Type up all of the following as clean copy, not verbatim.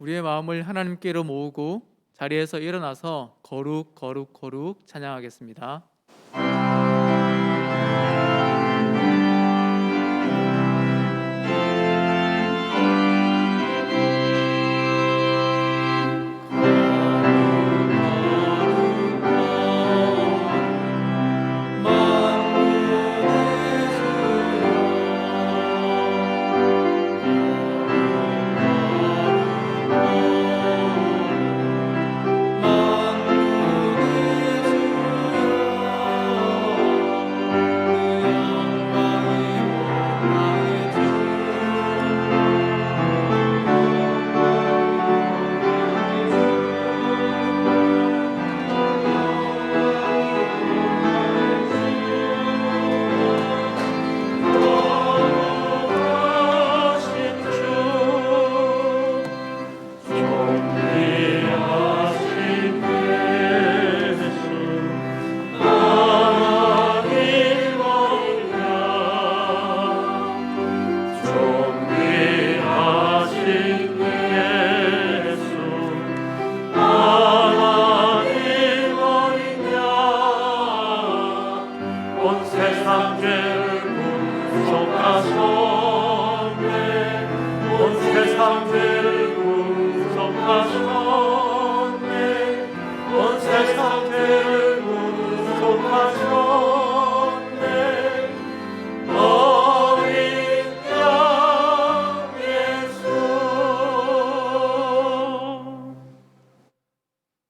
우리의 마음을 하나님께로 모으고 자리에서 일어나서 거룩 거룩 거룩 찬양하겠습니다.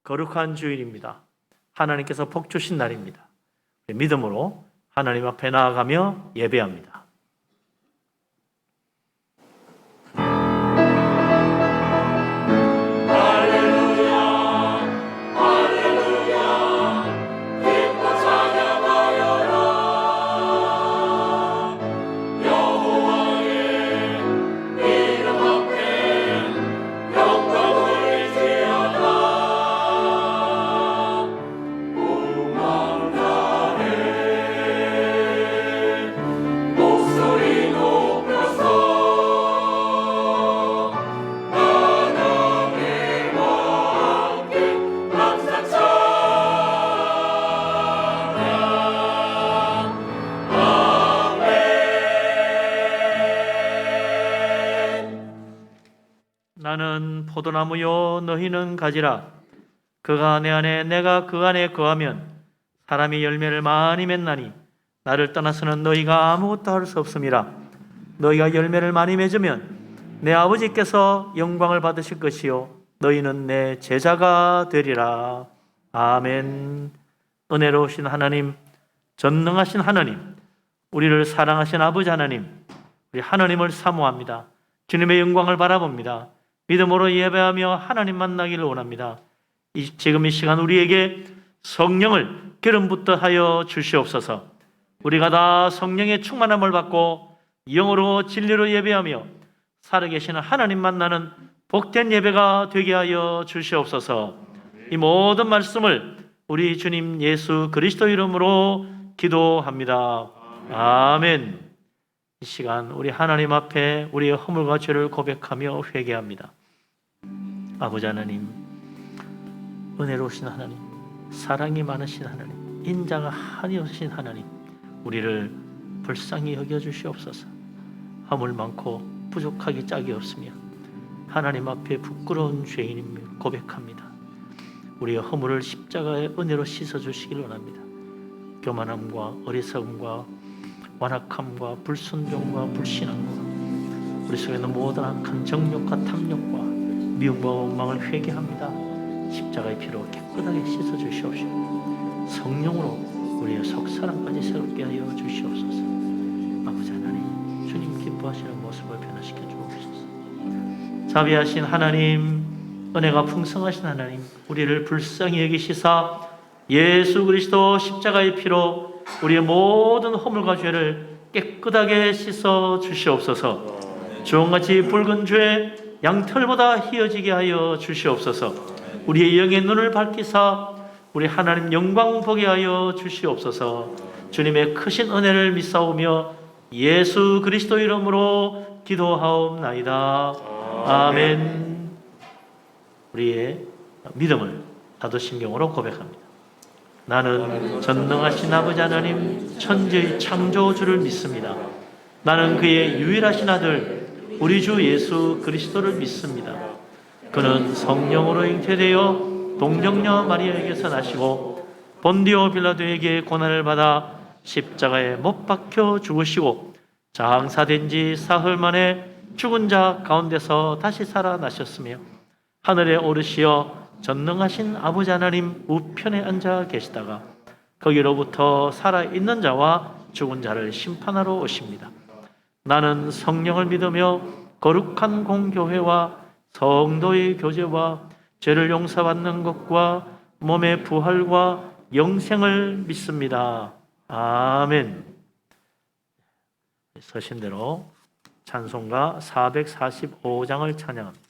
거룩한 주일입니다. 하나님께서 복 주신 날입니다. 믿음으로 하나님 앞에 나아가며 예배합니다. 나는 포도나무요 너희는 가지라. 그가 내 안에 내가 그 안에 거하면 사람이 열매를 많이 맺나니 나를 떠나서는 너희가 아무것도 할 수 없음이라. 너희가 열매를 많이 맺으면 내 아버지께서 영광을 받으실 것이요 너희는 내 제자가 되리라. 아멘. 은혜로우신 하나님, 전능하신 하나님, 우리를 사랑하신 아버지 하나님, 우리 하나님을 사모합니다. 주님의 영광을 바라봅니다. 믿음으로 예배하며 하나님 만나기를 원합니다. 지금 이 시간 우리에게 성령을 기름 붓듯 하여 주시옵소서. 우리가 다 성령의 충만함을 받고 영으로 진리로 예배하며 살아계시는 하나님 만나는 복된 예배가 되게 하여 주시옵소서. 이 모든 말씀을 우리 주님 예수 그리스도 이름으로 기도합니다. 아멘. 이 시간 우리 하나님 앞에 우리의 허물과 죄를 고백하며 회개합니다. 아버지 하나님, 은혜로우신 하나님, 사랑이 많으신 하나님, 인자가 한이 없으신 하나님, 우리를 불쌍히 여겨주시옵소서. 허물 많고 부족하기 짝이 없으며 하나님 앞에 부끄러운 죄인임을 고백합니다. 우리의 허물을 십자가의 은혜로 씻어주시길 원합니다. 교만함과 어리석음과 완악함과 불순종과 불신앙과 우리 속에 있는 모든 악한 정욕과 탐욕과 미움과 원망을 회개합니다. 십자가의 피로 깨끗하게 씻어주시옵시고 성령으로 우리의 속사람까지 새롭게 하여 주시옵소서. 아버지 하나님, 주님 기뻐하시는 모습을 변화시켜 주옵소서. 자비하신 하나님, 은혜가 풍성하신 하나님, 우리를 불쌍히 여기시사 예수 그리스도 십자가의 피로 우리의 모든 허물과 죄를 깨끗하게 씻어 주시옵소서. 주홍같이 붉은 죄 양털보다 희어지게 하여 주시옵소서. 우리의 영의 눈을 밝히사 우리 하나님 영광 보게 하여 주시옵소서. 주님의 크신 은혜를 믿사오며 예수 그리스도 이름으로 기도하옵나이다. 아멘. 우리의 믿음을 사도신경으로 고백합니다. 나는 전능하신 아버지 하나님 천지의 창조주를 믿습니다. 나는 그의 유일하신 아들 우리 주 예수 그리스도를 믿습니다. 그는 성령으로 잉태되어 동정녀 마리아에게서 나시고 본디오 빌라도에게 고난을 받아 십자가에 못 박혀 죽으시고 장사된 지 사흘 만에 죽은 자 가운데서 다시 살아나셨으며 하늘에 오르시어 전능하신 아버지 하나님 우편에 앉아 계시다가 거기로부터 살아있는 자와 죽은 자를 심판하러 오십니다. 나는 성령을 믿으며 거룩한 공교회와 성도의 교제와 죄를 용서받는 것과 몸의 부활과 영생을 믿습니다. 아멘. 서신대로 찬송가 445장을 찬양합니다.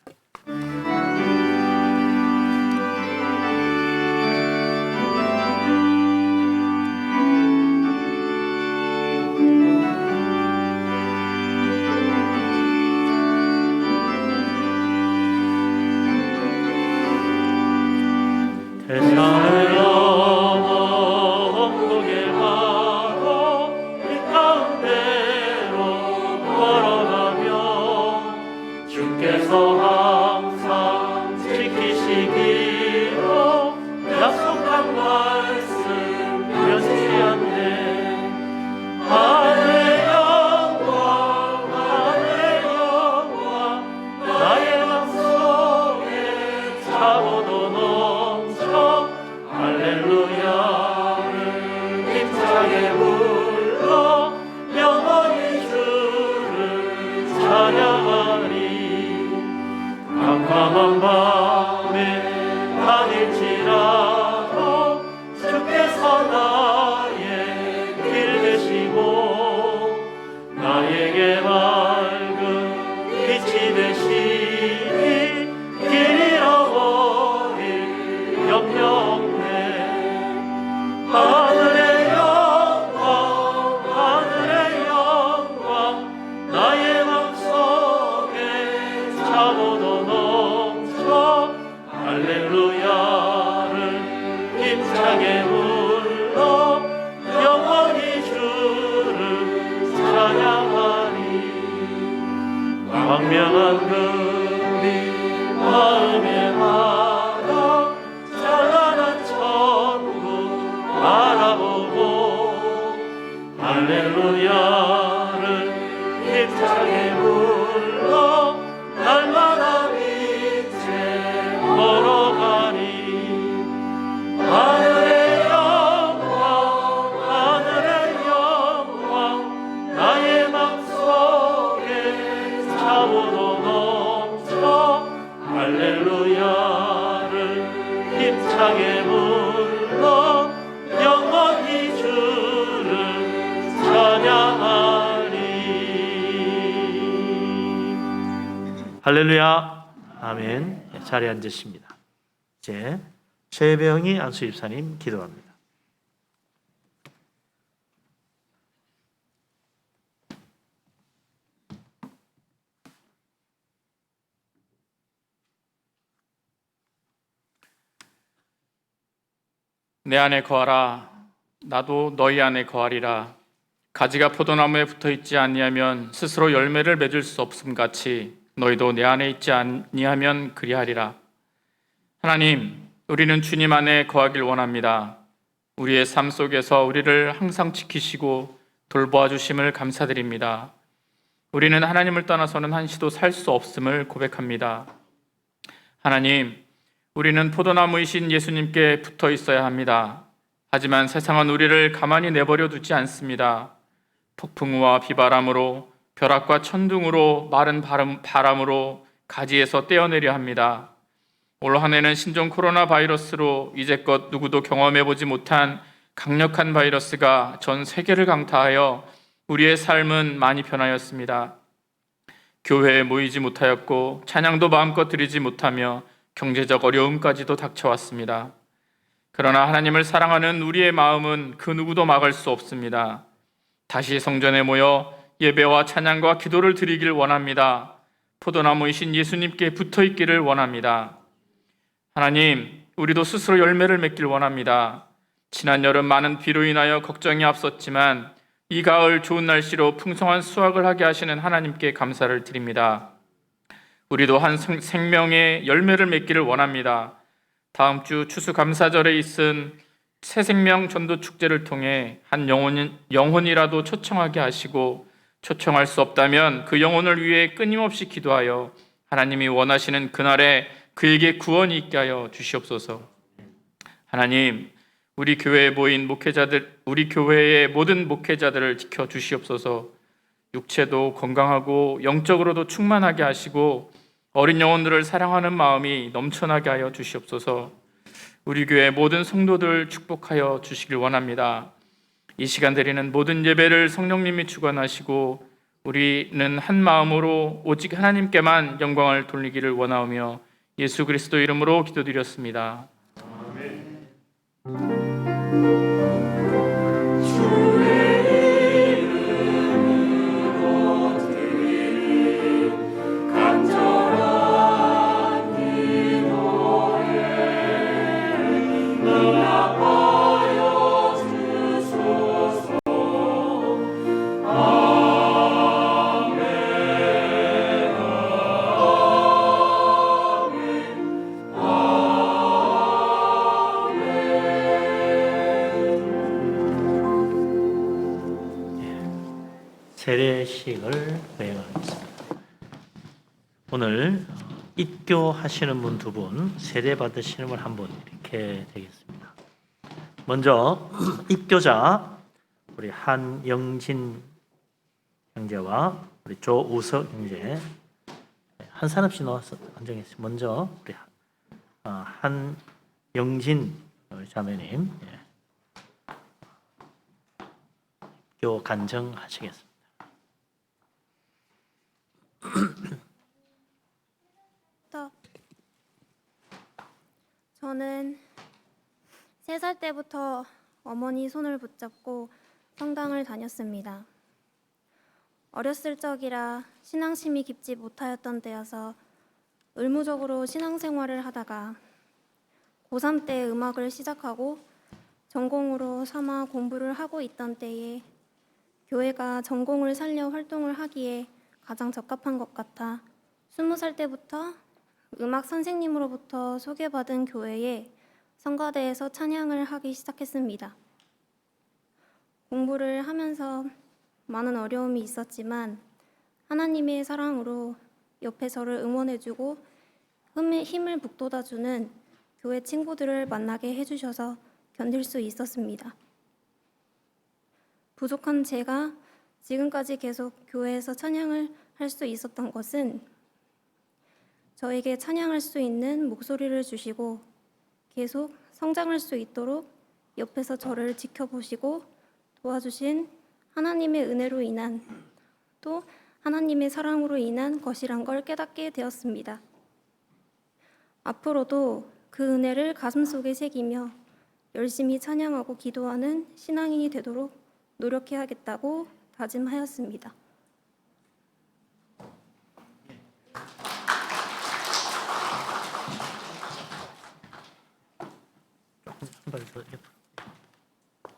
세상을 넘어 원국에 가고 이 가운데로 걸어가며 주께서 항상 지키시기로 약속한 말씀 변치 않네. 하늘의 영광 하늘의 영광 나의 맘속에 차고도 넘쳐 할렐루야를 힘차게 불러 영원히 주를 찬양하리. 캄캄한 밤에 다닐지라도 주께서 나의 길 되시고 나에게 맑은 빛이 되시니 길 잃어버릴 염려 없네. 하늘의 영광 하늘의 영광 나의 맘속에 차고도 넘쳐 할렐루야를 힘차게 불러 영원히 주를 찬양하리. 광명한 금빛 마음에 받아 찬란한 천국 바라보고 할렐루야를 힘차게 불러 날마다 빛에 걸어가리. 하늘의 영광 하늘의 영광 나의 맘속에 차고도 넘쳐 할렐루야를 힘차게 불러 영원히 주를 찬양하리. 할렐루야. 아멘. 자리에 앉으십니다. 이제 최배영희 안수집사님 기도합니다. 내 안에 거하라. 나도 너희 안에 거하리라. 가지가 포도나무에 붙어 있지 아니하면 스스로 열매를 맺을 수 없음 같이 너희도 내 안에 있지 아니하면 그리하리라. 하나님, 우리는 주님 안에 거하길 원합니다. 우리의 삶 속에서 우리를 항상 지키시고 돌보아 주심을 감사드립니다. 우리는 하나님을 떠나서는 한시도 살 수 없음을 고백합니다. 하나님, 우리는 포도나무이신 예수님께 붙어 있어야 합니다. 하지만 세상은 우리를 가만히 내버려 두지 않습니다. 폭풍우와 비바람으로, 벼락과 천둥으로, 마른 바람으로 가지에서 떼어내려 합니다. 올 한 해는 신종 코로나 바이러스로 이제껏 누구도 경험해보지 못한 강력한 바이러스가 전 세계를 강타하여 우리의 삶은 많이 변하였습니다. 교회에 모이지 못하였고 찬양도 마음껏 드리지 못하며 경제적 어려움까지도 닥쳐왔습니다. 그러나 하나님을 사랑하는 우리의 마음은 그 누구도 막을 수 없습니다. 다시 성전에 모여 예배와 찬양과 기도를 드리길 원합니다. 포도나무이신 예수님께 붙어 있기를 원합니다. 하나님, 우리도 스스로 열매를 맺길 원합니다. 지난 여름 많은 비로 인하여 걱정이 앞섰지만 이 가을 좋은 날씨로 풍성한 수확을 하게 하시는 하나님께 감사를 드립니다. 우리도 한 생명의 열매를 맺기를 원합니다. 다음 주 추수감사절에 있은 새생명 전도 축제를 통해 한 영혼이라도 초청하게 하시고, 초청할 수 없다면 그 영혼을 위해 끊임없이 기도하여 하나님이 원하시는 그날에 그에게 구원이 있게 하여 주시옵소서. 하나님, 우리 교회에 모인 목회자들, 우리 교회의 모든 목회자들을 지켜 주시옵소서. 육체도 건강하고 영적으로도 충만하게 하시고 어린 영혼들을 사랑하는 마음이 넘쳐나게 하여 주시옵소서. 우리 교회 모든 성도들 축복하여 주시길 원합니다. 이 시간 드리는 모든 예배를 성령님이 주관하시고 우리는 한 마음으로 오직 하나님께만 영광을 돌리기를 원하오며 예수 그리스도 이름으로 기도드렸습니다. 세례식을 거행하겠습니다. 오늘 입교하시는 분 두 분, 세례 받으시는 분 한 분 이렇게 되겠습니다. 먼저 입교자 우리 한영진 형제와 우리 조우석 형제 한 사람씩 나와서 안정했습니다. 먼저 우리 한영진 자매님 입교 간증하시겠습니다. 저는 3살 때부터 어머니 손을 붙잡고 성당을 다녔습니다. 어렸을 적이라 신앙심이 깊지 못하였던 때여서 의무적으로 신앙생활을 하다가 고3 때 음악을 시작하고 전공으로 삼아 공부를 하고 있던 때에 교회가 전공을 살려 활동을 하기에 가장 적합한 것 같아 20살 때부터 음악 선생님으로부터 소개받은 교회에 성가대에서 찬양을 하기 시작했습니다. 공부를 하면서 많은 어려움이 있었지만 하나님의 사랑으로 옆에 저를 응원해주고 힘을 북돋아주는 교회 친구들을 만나게 해주셔서 견딜 수 있었습니다. 부족한 제가 지금까지 계속 교회에서 찬양을 할 수 있었던 것은 저에게 찬양할 수 있는 목소리를 주시고 계속 성장할 수 있도록 옆에서 저를 지켜보시고 도와주신 하나님의 은혜로 인한 또 하나님의 사랑으로 인한 것이란 걸 깨닫게 되었습니다. 앞으로도 그 은혜를 가슴속에 새기며 열심히 찬양하고 기도하는 신앙인이 되도록 노력해야겠다고 다짐하였습니다.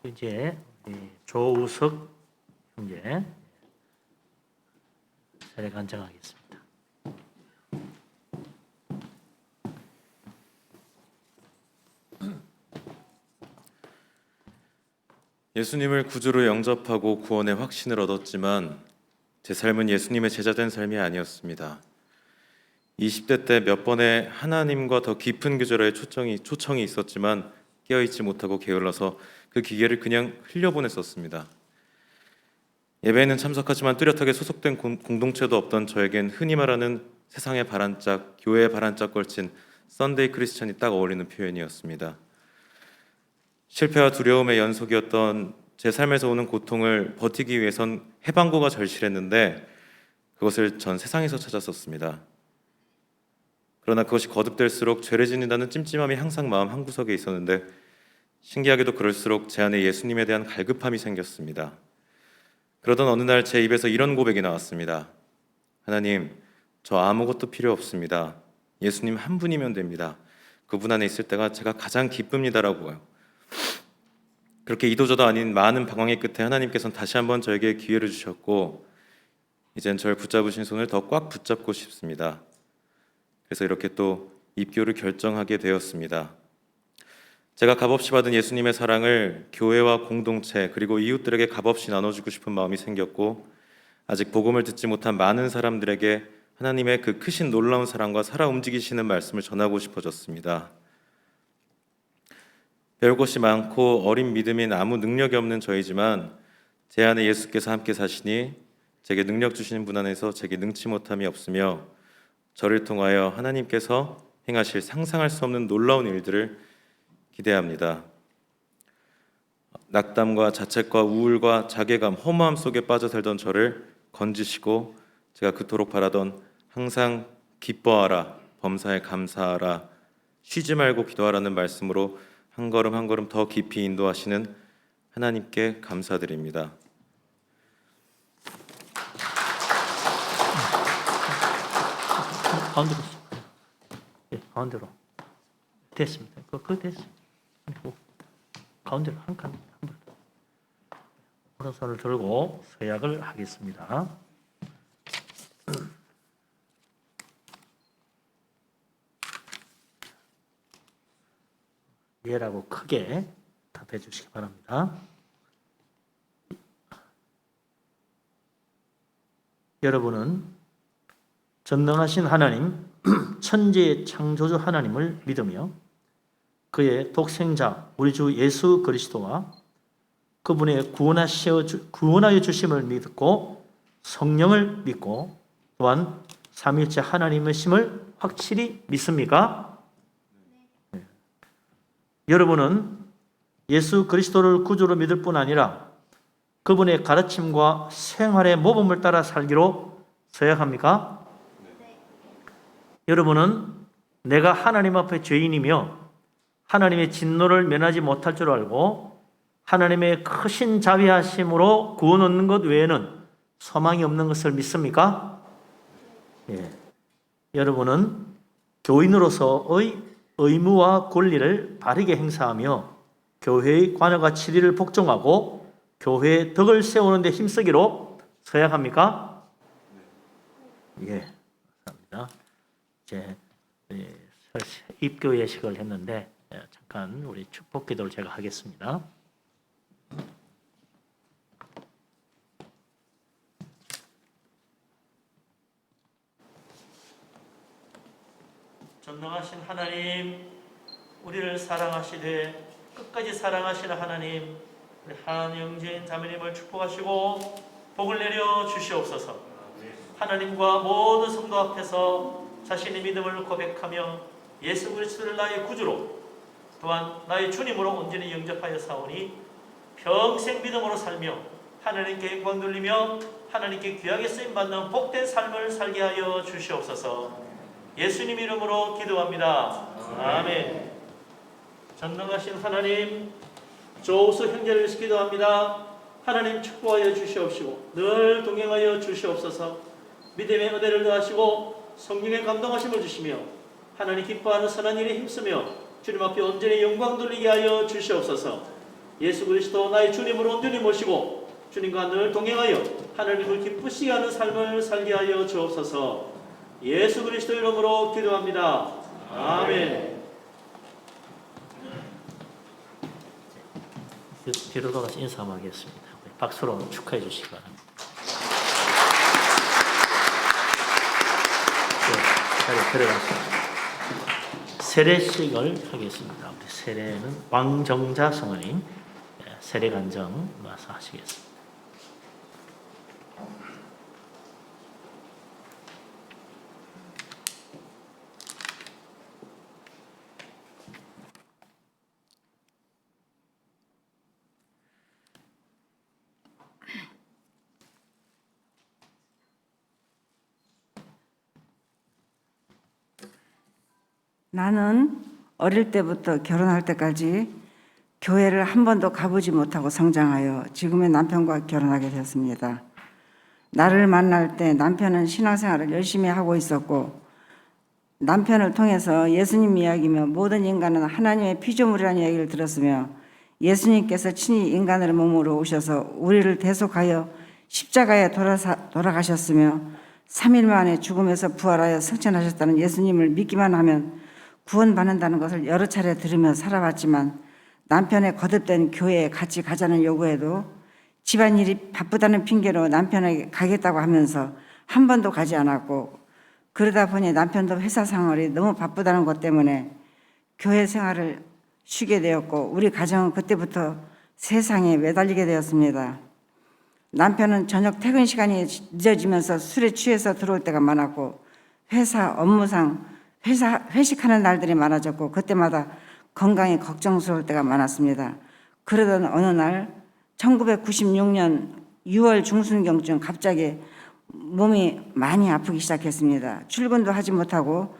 이제 조우석 형제 세례 간증하겠습니다. 예수님을 구주로 영접하고 구원의 확신을 얻었지만 제 삶은 예수님의 제자된 삶이 아니었습니다. 20대 때 몇 번의 하나님과 더 깊은 교제로의 초청이 있었지만 깨어있지 못하고 게을러서 그 기회를 그냥 흘려보냈었습니다. 예배에는 참석하지만 뚜렷하게 소속된 공동체도 없던 저에겐 흔히 말하는 세상의 바란짝, 교회의 바란짝 걸친 썬데이 크리스찬이 딱 어울리는 표현이었습니다. 실패와 두려움의 연속이었던 제 삶에서 오는 고통을 버티기 위해선 해방구가 절실했는데 그것을 전 세상에서 찾았었습니다. 그러나 그것이 거듭될수록 죄를 짓는다는 찜찜함이 항상 마음 한구석에 있었는데 신기하게도 그럴수록 제 안에 예수님에 대한 갈급함이 생겼습니다. 그러던 어느 날 제 입에서 이런 고백이 나왔습니다. 하나님, 저 아무것도 필요 없습니다. 예수님 한 분이면 됩니다. 그분 안에 있을 때가 제가 가장 기쁩니다라고요. 그렇게 이도저도 아닌 많은 방황의 끝에 하나님께서는 다시 한번 저에게 기회를 주셨고 이젠 저를 붙잡으신 손을 더 꽉 붙잡고 싶습니다. 그래서 이렇게 또 입교를 결정하게 되었습니다. 제가 값없이 받은 예수님의 사랑을 교회와 공동체 그리고 이웃들에게 값없이 나눠주고 싶은 마음이 생겼고 아직 복음을 듣지 못한 많은 사람들에게 하나님의 그 크신 놀라운 사랑과 살아 움직이시는 말씀을 전하고 싶어졌습니다. 배울 것이 많고 어린 믿음인 아무 능력이 없는 저이지만 제 안에 예수께서 함께 사시니 제게 능력 주시는 분 안에서 제게 능치 못함이 없으며 저를 통하여 하나님께서 행하실 상상할 수 없는 놀라운 일들을 기대합니다. 낙담과 자책과 우울과 자괴감, 허무함 속에 빠져 살던 저를 건지시고 제가 그토록 바라던 항상 기뻐하라, 범사에 감사하라, 쉬지 말고 기도하라는 말씀으로 한 걸음 한 걸음 더 깊이 인도하시는 하나님께 감사드립니다. 가운데로. 예, 가운데로. 됐습니다. 그거 됐어요. 가운데로 한 칸, 한 번. 오른손을 들고 서약을 하겠습니다. 예라고 크게 답해 주시기 바랍니다. 여러분은 전능하신 하나님, 천지의 창조주 하나님을 믿으며 그의 독생자 우리 주 예수 그리스도와 그분의 구원하여 주심을 믿고 성령을 믿고 또한 삼위일체 하나님의 심을 확실히 믿습니까? 네. 여러분은 예수 그리스도를 구주로 믿을 뿐 아니라 그분의 가르침과 생활의 모범을 따라 살기로 서약합니까? 네. 여러분은 내가 하나님 앞에 죄인이며 하나님의 진노를 면하지 못할 줄 알고 하나님의 크신 자비하심으로 구원 얻는 것 외에는 소망이 없는 것을 믿습니까? 예. 여러분은 교인으로서의 의무와 권리를 바르게 행사하며 교회의 관여가 치리를 복종하고 교회의 덕을 세우는 데 힘쓰기로 서약합니까? 예, 감사합니다. 이제 입교 예식을 했는데 잠깐 우리 축복 기도를 제가 하겠습니다. 전능하신 하나님, 우리를 사랑하시되 끝까지 사랑하시는 하나님, 우리 한 영재인 자매님을 축복하시고 복을 내려 주시옵소서. 하나님과 모든 성도 앞에서 자신의 믿음을 고백하며 예수 그리스도를 나의 구주로 또한 나의 주님으로 온전히 영접하여 사오니 평생 믿음으로 살며 하나님께 영광 돌리며 하나님께 귀하게 쓰임받는 복된 삶을 살게 하여 주시옵소서. 예수님 이름으로 기도합니다. 아멘. 전능하신 하나님, 조우수 형제를 위해서 기도합니다. 하나님 축복하여 주시옵시고 늘 동행하여 주시옵소서. 믿음의 은혜를 더하시고 성령의 감동하심을 주시며 하나님 기뻐하는 선한 일에 힘쓰며 주님 앞에 온전히 영광 돌리게 하여 주시옵소서. 예수 그리스도 나의 주님으로 온전히 모시고 주님과 늘 동행하여 하나님을 기쁘시게 하는 삶을 살게 하여 주옵소서. 예수 그리스도 이름으로 기도합니다. 아멘. 뒤로 돌아서 인사 한번 하겠습니다. 박수로 축하해 주시기 바랍니다. 자리에 들어가서 세례식을 하겠습니다. 우리 세례는 왕정자 성원님 세례 간정 와서 하시겠습니다. 나는 어릴 때부터 결혼할 때까지 교회를 한 번도 가보지 못하고 성장하여 지금의 남편과 결혼하게 되었습니다. 나를 만날 때 남편은 신앙생활을 열심히 하고 있었고 남편을 통해서 예수님 이야기며 모든 인간은 하나님의 피조물이라는 이야기를 들었으며 예수님께서 친히 인간의 몸으로 오셔서 우리를 대속하여 십자가에 돌아가셨으며 3일 만에 죽음에서 부활하여 승천하셨다는 예수님을 믿기만 하면 구원받는다는 것을 여러 차례 들으며 살아왔지만 남편의 거듭된 교회에 같이 가자는 요구에도 집안일이 바쁘다는 핑계로 남편에게 가겠다고 하면서 한 번도 가지 않았고, 그러다 보니 남편도 회사 생활이 너무 바쁘다는 것 때문에 교회 생활을 쉬게 되었고 우리 가정은 그때부터 세상에 매달리게 되었습니다. 남편은 저녁 퇴근 시간이 늦어지면서 술에 취해서 들어올 때가 많았고 회사 업무상 회식하는 날들이 많아졌고 그때마다 건강이 걱정스러울 때가 많았습니다. 그러던 어느 날 1996년 6월 중순경쯤 갑자기 몸이 많이 아프기 시작했습니다. 출근도 하지 못하고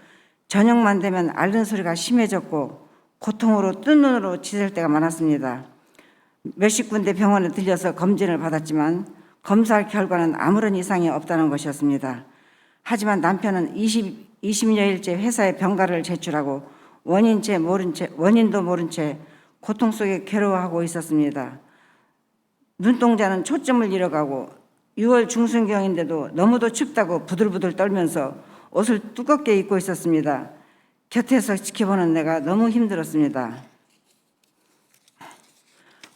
저녁만 되면 앓는 소리가 심해졌고 고통으로 뜬 눈으로 지낼 때가 많았습니다. 몇십 군데 병원에 들려서 검진을 받았지만 검사 결과는 아무런 이상이 없다는 것이었습니다. 하지만 남편은 20여일째 회사에 병가를 제출하고 원인도 모른 채 고통 속에 괴로워하고 있었습니다. 눈동자는 초점을 잃어가고 6월 중순경인데도 너무도 춥다고 부들부들 떨면서 옷을 두껍게 입고 있었습니다. 곁에서 지켜보는 내가 너무 힘들었습니다.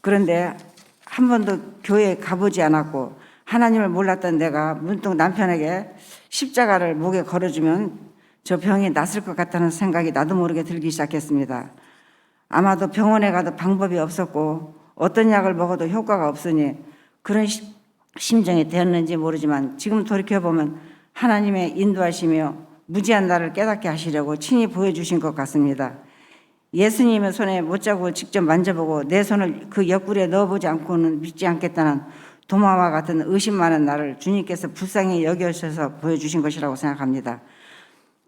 그런데 한 번도 교회에 가보지 않았고 하나님을 몰랐던 내가 문득 남편에게 십자가를 목에 걸어주면 저 병이 낫을 것 같다는 생각이 나도 모르게 들기 시작했습니다. 아마도 병원에 가도 방법이 없었고 어떤 약을 먹어도 효과가 없으니 그런 심정이 되었는지 모르지만 지금 돌이켜보면 하나님의 인도하시며 무지한 나를 깨닫게 하시려고 친히 보여주신 것 같습니다. 예수님의 손에 못자국을 직접 만져보고 내 손을 그 옆구리에 넣어보지 않고는 믿지 않겠다는 도마와 같은 의심 많은 나를 주님께서 불쌍히 여겨주셔서 보여주신 것이라고 생각합니다.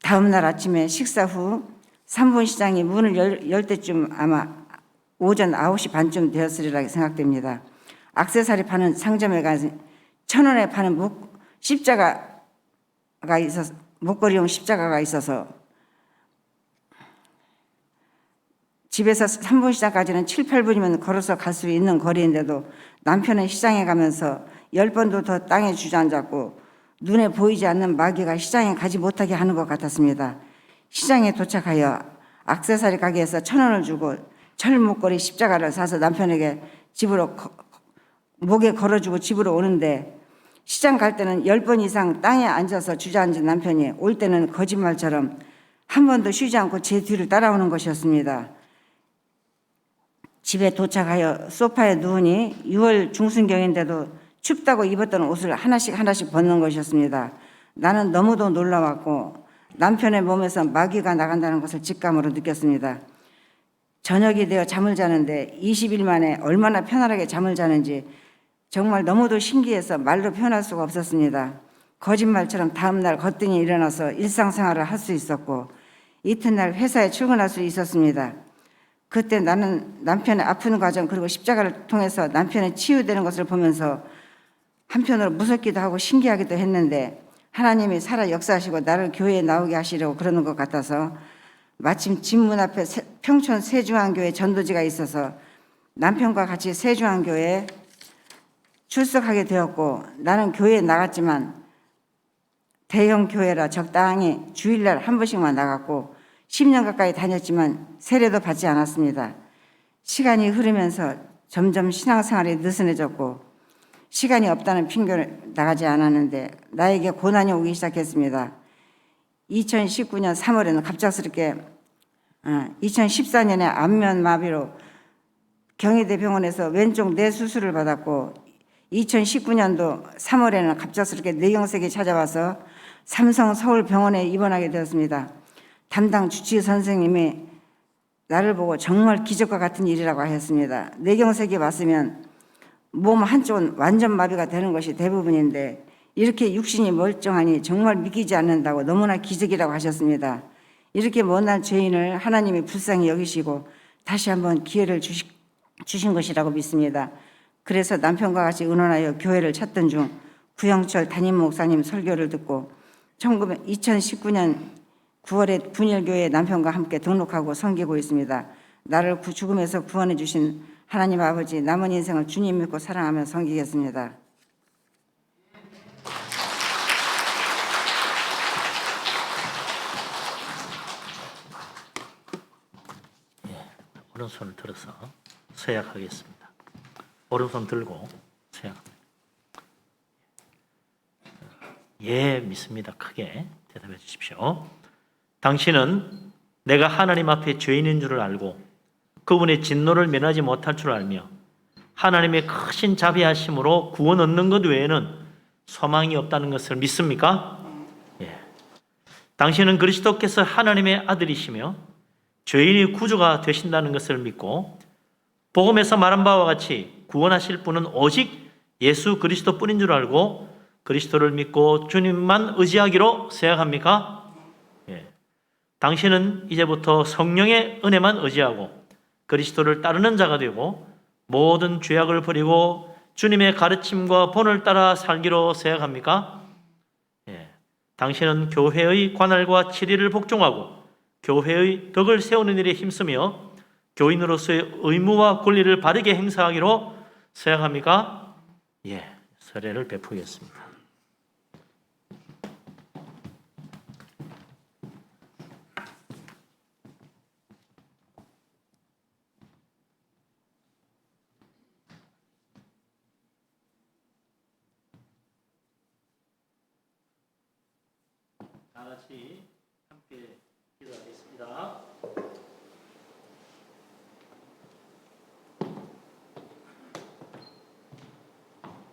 다음 날 아침에 식사 후 3분 시장이 문을 열 때쯤 아마 오전 9시 반쯤 되었으리라 생각됩니다. 액세서리 파는 상점에 가서 1,000원에 파는 십자가가 있어서 목걸이용 십자가가 있어서 집에서 3분 시장까지는 7, 8분이면 걸어서 갈 수 있는 거리인데도 남편은 시장에 가면서 10번도 더 땅에 주저앉았고 눈에 보이지 않는 마귀가 시장에 가지 못하게 하는 것 같았습니다. 시장에 도착하여 액세서리 가게에서 1,000원을 주고 철 목걸이 십자가를 사서 남편에게 집으로 목에 걸어주고 집으로 오는데 시장 갈 때는 10번 이상 땅에 앉아서 주저앉은 남편이 올 때는 거짓말처럼 한 번도 쉬지 않고 제 뒤를 따라오는 것이었습니다. 집에 도착하여 소파에 누우니 6월 중순경인데도 춥다고 입었던 옷을 하나씩 벗는 것이었습니다. 나는 너무도 놀라웠고 남편의 몸에서 마귀가 나간다는 것을 직감으로 느꼈습니다. 저녁이 되어 잠을 자는데 20일 만에 얼마나 편안하게 잠을 자는지 정말 너무도 신기해서 말로 표현할 수가 없었습니다. 거짓말처럼 다음날 거뜬히 일어나서 일상생활을 할 수 있었고 이튿날 회사에 출근할 수 있었습니다. 그때 나는 남편의 아픈 과정 그리고 십자가를 통해서 남편이 치유되는 것을 보면서 한편으로 무섭기도 하고 신기하기도 했는데 하나님이 살아 역사하시고 나를 교회에 나오게 하시려고 그러는 것 같아서 마침 집 문 앞에 평촌 세중앙교회 전도지가 있어서 남편과 같이 세중앙교회에 출석하게 되었고 나는 교회에 나갔지만 대형 교회라 적당히 주일날 한 번씩만 나갔고 10년 가까이 다녔지만 세례도 받지 않았습니다. 시간이 흐르면서 점점 신앙생활이 느슨해졌고 시간이 없다는 핑계를 나가지 않았는데 나에게 고난이 오기 시작했습니다. 2019년 3월에는 갑작스럽게 2014년에 안면마비로 경희대 병원에서 왼쪽 뇌 수술을 받았고 2019년도 3월에는 갑작스럽게 뇌경색이 찾아와서 삼성 서울병원에 입원하게 되었습니다. 담당 주치의 선생님이 나를 보고 정말 기적과 같은 일이라고 하였습니다. 뇌경색이 왔으면 몸 한쪽은 완전 마비가 되는 것이 대부분인데 이렇게 육신이 멀쩡하니 정말 믿기지 않는다고 너무나 기적이라고 하셨습니다. 이렇게 못난 죄인을 하나님이 불쌍히 여기시고 다시 한번 기회를 주신 것이라고 믿습니다. 그래서 남편과 같이 의논하여 교회를 찾던 중 구영철 담임 목사님 설교를 듣고 2019년 9월에 분열교회 남편과 함께 등록하고 섬기고 있습니다. 나를 죽음에서 구원해 주신 하나님 아버지, 남은 인생을 주님 믿고 사랑하며 섬기겠습니다. 오른손을 들어서 서약하겠습니다. 오른손 들고 서약합니다. 예, 믿습니다. 크게 대답해 주십시오. 당신은 내가 하나님 앞에 죄인인 줄을 알고 그분의 진노를 면하지 못할 줄 알며 하나님의 크신 자비하심으로 구원 얻는 것 외에는 소망이 없다는 것을 믿습니까? 예. 당신은 그리스도께서 하나님의 아들이시며 죄인이 구주가 되신다는 것을 믿고 복음에서 말한 바와 같이 구원하실 분은 오직 예수 그리스도뿐인 줄 알고 그리스도를 믿고 주님만 의지하기로 생각합니까? 예. 당신은 이제부터 성령의 은혜만 의지하고 그리스도를 따르는 자가 되고 모든 죄악을 버리고 주님의 가르침과 본을 따라 살기로 생각합니까? 예. 당신은 교회의 관할과 치리를 복종하고 교회의 덕을 세우는 일에 힘쓰며 교인으로서의 의무와 권리를 바르게 행사하기로 생각합니까? 예, 서례를 베푸겠습니다. 다 같이 함께 기도하겠습니다.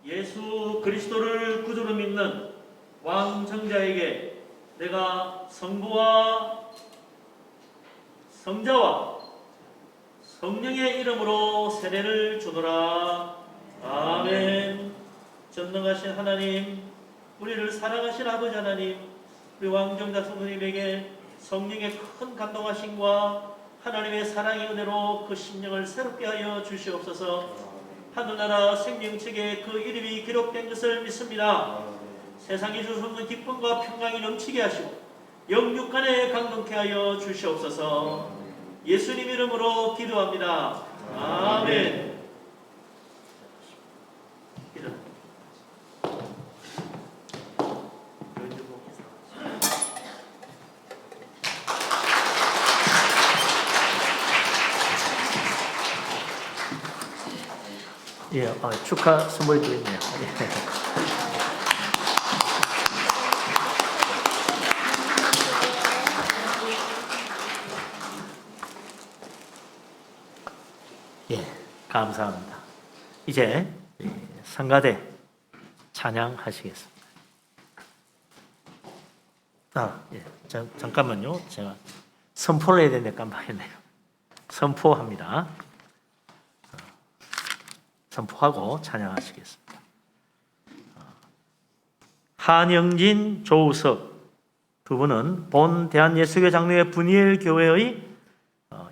예수 그리스도를 구주로 믿는 왕정자에게 내가 성부와 성자와 성령의 이름으로 세례를 주노라. 아멘. 전능하신 하나님, 우리를 사랑하신 아버지 하나님, 우리 왕정자 성도님에게 성령의 큰 감동하심과 하나님의 사랑의 은혜로 그 심령을 새롭게 하여 주시옵소서. 하늘나라 생명책에 그 이름이 기록된 것을 믿습니다. 세상이 줄 수 없는 기쁨과 평강이 넘치게 하시고 영육간에 강동케 하여 주시옵소서. 예수님 이름으로 기도합니다. 아멘. 예, 축하 선물이 또 있네요. 예, 감사합니다. 이제 성가대 찬양하시겠습니다. 예, 잠깐만요. 제가 선포를 해야 되는데 깜빡했네요. 선포합니다. 선포하고 찬양하시겠습니다. 한영진, 조우석 두 분은 본 대한예수교 장로회 분이엘 교회의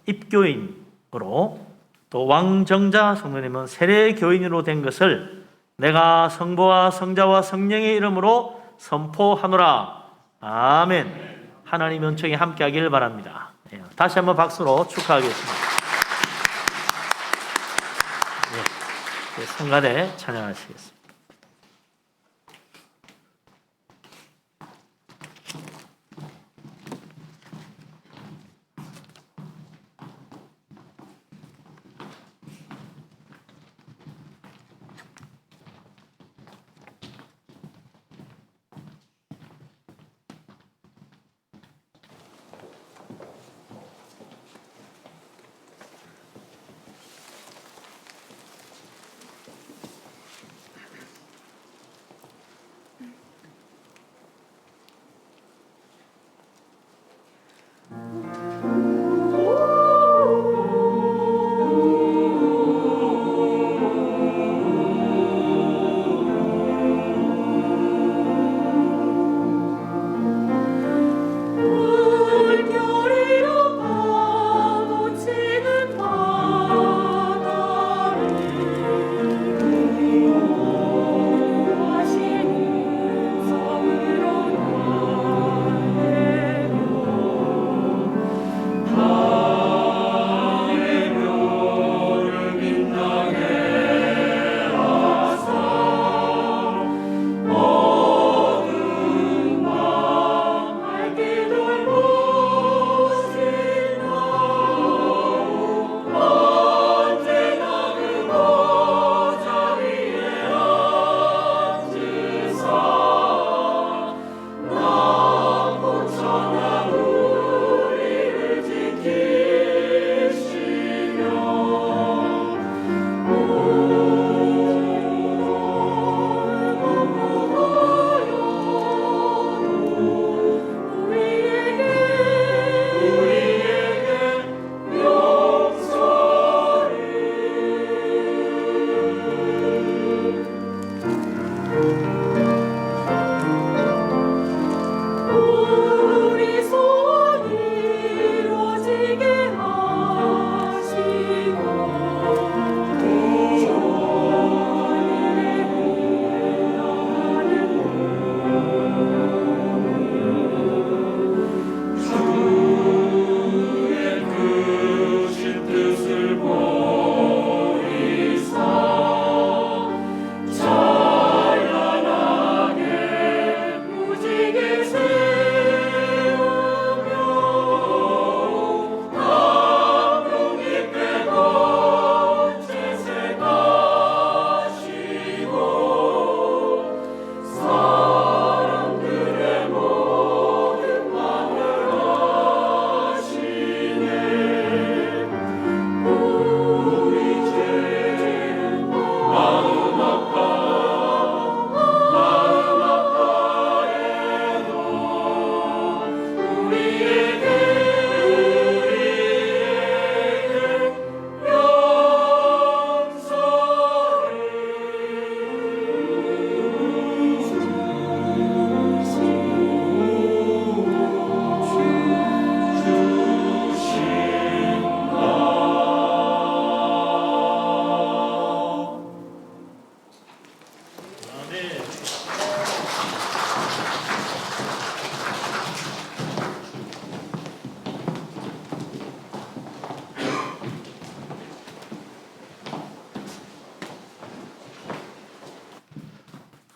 입교인으로 또 왕정자 성도님은 세례 교인으로 된 것을 내가 성부와 성자와 성령의 이름으로 선포하노라. 아멘. 하나님 은총에 함께하기를 바랍니다. 다시 한번 박수로 축하하겠습니다. 성가대 찬양하시겠습니다.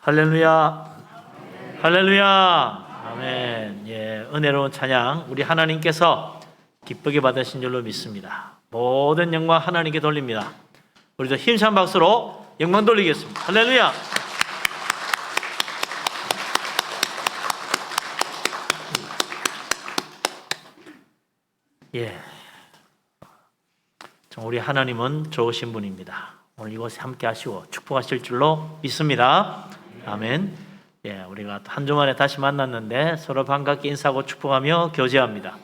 할렐루야. 할렐루야. 아멘. 예, 은혜로운 찬양 우리 하나님께서 기쁘게 받으신 줄로 믿습니다. 모든 영광 하나님께 돌립니다. 우리도 힘찬 박수로 영광 돌리겠습니다. 할렐루야. 예. 우리 하나님은 좋으신 분입니다. 오늘 이곳에 함께 하시고 축복하실 줄로 믿습니다. 아멘. 예, 우리가 한 주 만에 다시 만났는데 서로 반갑게 인사하고 축복하며 교제합니다.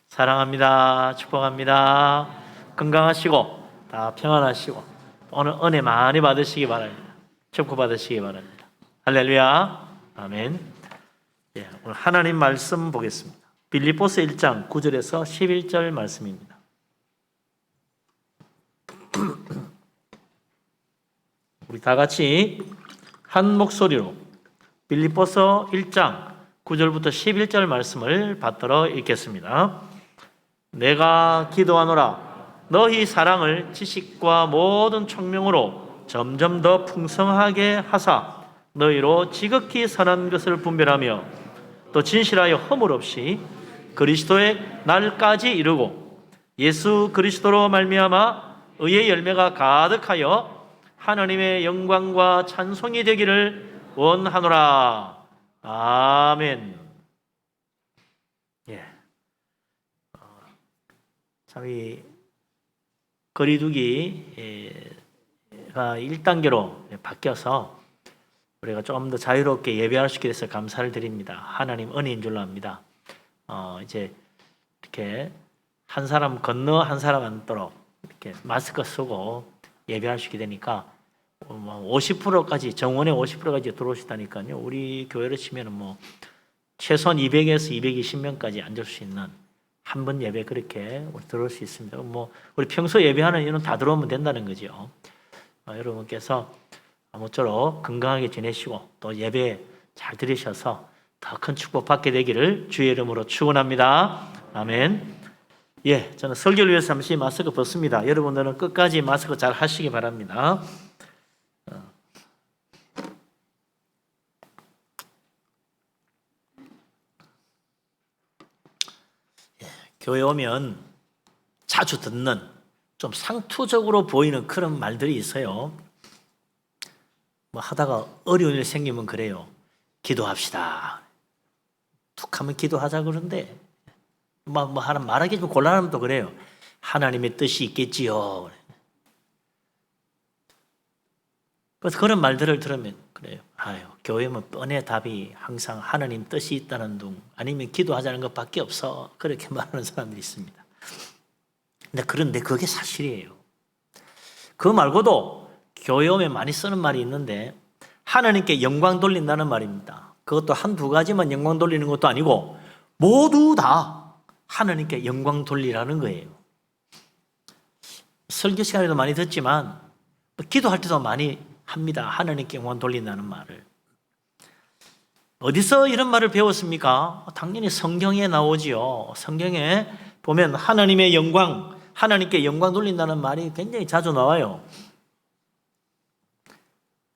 사랑합니다. 축복합니다. 건강하시고 다 평안하시고 오늘 은혜 많이 받으시기 바랍니다. 축복 받으시기 바랍니다. 할렐루야. 아멘. 예, 오늘 하나님 말씀 보겠습니다. 빌립보서 1장 9절에서 11절 말씀입니다. 우리 다 같이 한 목소리로 빌립보서 1장 9절부터 11절 말씀을 받들어 읽겠습니다. 내가 기도하노라 너희 사랑을 지식과 모든 총명으로 점점 더 풍성하게 하사 너희로 지극히 선한 것을 분별하며 또 진실하여 허물 없이 그리스도의 날까지 이루고 예수 그리스도로 말미암아 의의 열매가 가득하여 하나님의 영광과 찬송이 되기를 원하노라. 아멘. 예. 참 이 거리두기가 1단계로 바뀌어서 우리가 좀 더 자유롭게 예배할 수 있게 돼서 감사를 드립니다. 하나님 은혜인 줄로 압니다. 이제 이렇게 한 사람 건너 한 사람 앉도록 이렇게 마스크 쓰고 예배할 수 있게 되니까 50%까지 정원에 50%까지 들어오시다니까요. 우리 교회로 치면은 뭐 최소한 200에서 220명까지 앉을 수 있는 한 번 예배 그렇게 들어올 수 있습니다. 뭐 우리 평소 예배하는 이유는 다 들어오면 된다는 거죠. 여러분께서 아무쪼록 건강하게 지내시고 또 예배 잘 들으셔서 더 큰 축복 받게 되기를 주의 이름으로 축원합니다. 아멘. 예, 저는 설교를 위해서 잠시 마스크 벗습니다. 여러분들은 끝까지 마스크 잘 하시기 바랍니다. 교회 오면 자주 듣는 좀 상투적으로 보이는 그런 말들이 있어요. 뭐 하다가 어려운 일 생기면 그래요. 기도합시다. 툭 하면 기도하자 그러는데 말하기 좀 곤란하면 또 그래요. 하나님의 뜻이 있겠지요. 그래서 그런 말들을 들으면 그래요. 교회면 뻔해 답이 항상 하나님 뜻이 있다는 둥 아니면 기도하자는 것밖에 없어. 그렇게 말하는 사람들이 있습니다. 그런데 그게 사실이에요. 그 말고도 교회 오면 많이 쓰는 말이 있는데 하나님께 영광 돌린다는 말입니다. 그것도 한두 가지만 영광 돌리는 것도 아니고 모두 다 하나님께 영광 돌리라는 거예요. 설교 시간에도 많이 듣지만 기도할 때도 많이 합니다. 하나님께 영광 돌린다는 말을. 어디서 이런 말을 배웠습니까? 당연히 성경에 나오지요. 성경에 보면 하나님의 영광, 하나님께 영광 돌린다는 말이 굉장히 자주 나와요.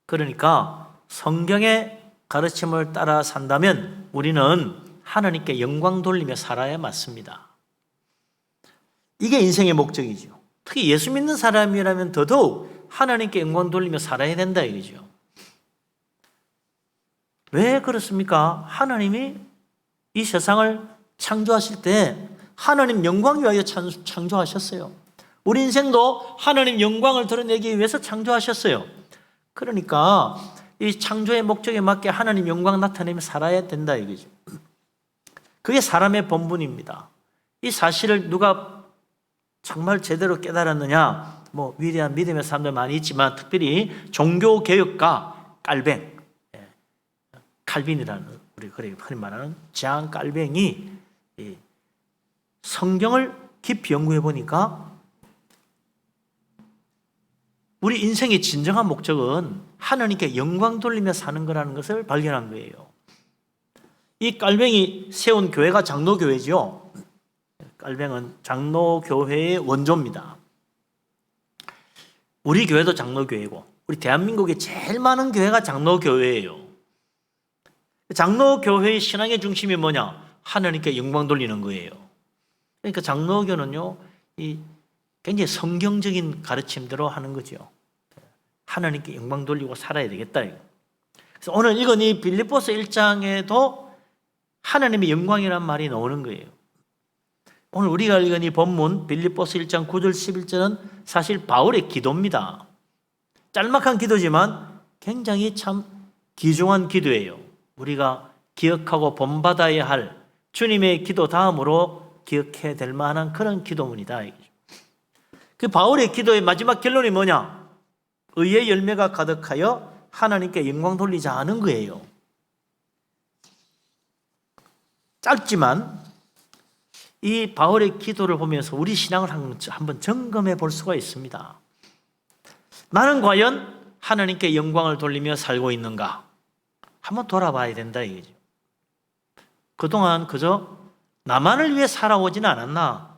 그러니까 성경의 가르침을 따라 산다면 우리는 하나님께 영광 돌리며 살아야 맞습니다. 이게 인생의 목적이죠. 특히 예수 믿는 사람이라면 더더욱 하나님께 영광 돌리며 살아야 된다 이거죠. 왜 그렇습니까? 하나님이 이 세상을 창조하실 때 하나님 영광 위하여 창조하셨어요. 우리 인생도 하나님 영광을 드러내기 위해서 창조하셨어요. 그러니까 이 창조의 목적에 맞게 하나님 영광 나타내며 살아야 된다 이거죠. 그게 사람의 본분입니다. 이 사실을 누가 정말 제대로 깨달았느냐? 뭐 위대한 믿음의 사람들 많이 있지만 특별히 종교개혁가 깔뱅, 칼빈이라는 우리 흔히 말하는 장 깔뱅이 성경을 깊이 연구해 보니까 우리 인생의 진정한 목적은 하나님께 영광 돌리며 사는 거라는 것을 발견한 거예요. 이 깔뱅이 세운 교회가 장로교회죠. 깔뱅은 장로교회의 원조입니다. 우리 교회도 장로교회고 우리 대한민국에 제일 많은 교회가 장로교회예요. 장로교회의 신앙의 중심이 뭐냐? 하나님께 영광 돌리는 거예요. 그러니까 장로교는요, 이 굉장히 성경적인 가르침대로 하는 거죠. 하나님께 영광 돌리고 살아야 되겠다. 그래서 오늘 읽은 이 빌립보서 1장에도 하나님의 영광이란 말이 나오는 거예요. 오늘 우리가 읽은 이 본문 빌립보서 1장 9절 11절은 사실 바울의 기도입니다. 짤막한 기도지만 굉장히 참 귀중한 기도예요. 우리가 기억하고 본받아야 할 주님의 기도 다음으로 기억해야 될 만한 그런 기도문이다. 그 바울의 기도의 마지막 결론이 뭐냐? 의의 열매가 가득하여 하나님께 영광 돌리자 하는 거예요. 짧지만 이 바울의 기도를 보면서 우리 신앙을 한번 점검해 볼 수가 있습니다. 나는 과연 하나님께 영광을 돌리며 살고 있는가? 한번 돌아봐야 된다 이거죠. 그동안 그저 나만을 위해 살아오지는 않았나?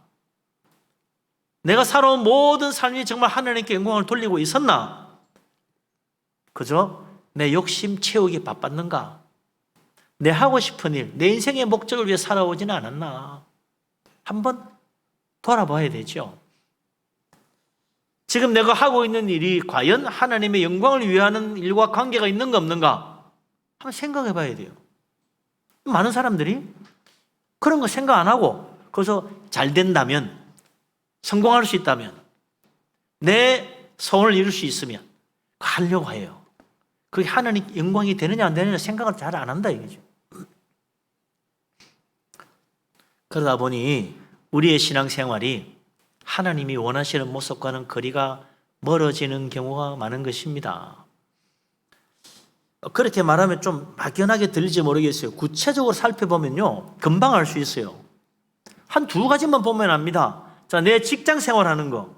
내가 살아온 모든 삶이 정말 하나님께 영광을 돌리고 있었나? 그저 내 욕심 채우기 바빴는가? 내 하고 싶은 일, 내 인생의 목적을 위해 살아오지는 않았나? 한번 돌아봐야 되죠. 지금 내가 하고 있는 일이 과연 하나님의 영광을 위하는 일과 관계가 있는가 없는가? 한번 생각해 봐야 돼요. 많은 사람들이 그런 거 생각 안 하고 거기서 잘 된다면, 성공할 수 있다면, 내 소원을 이룰 수 있으면 하려고 해요. 그게 하나님 영광이 되느냐 안 되느냐 생각을 잘 안 한다 이거죠. 그러다 보니 우리의 신앙생활이 하나님이 원하시는 모습과는 거리가 멀어지는 경우가 많은 것입니다. 그렇게 말하면 좀 막연하게 들릴지 모르겠어요. 구체적으로 살펴보면요, 금방 알 수 있어요. 한 두 가지만 보면 압니다. 자, 내 직장 생활하는 거,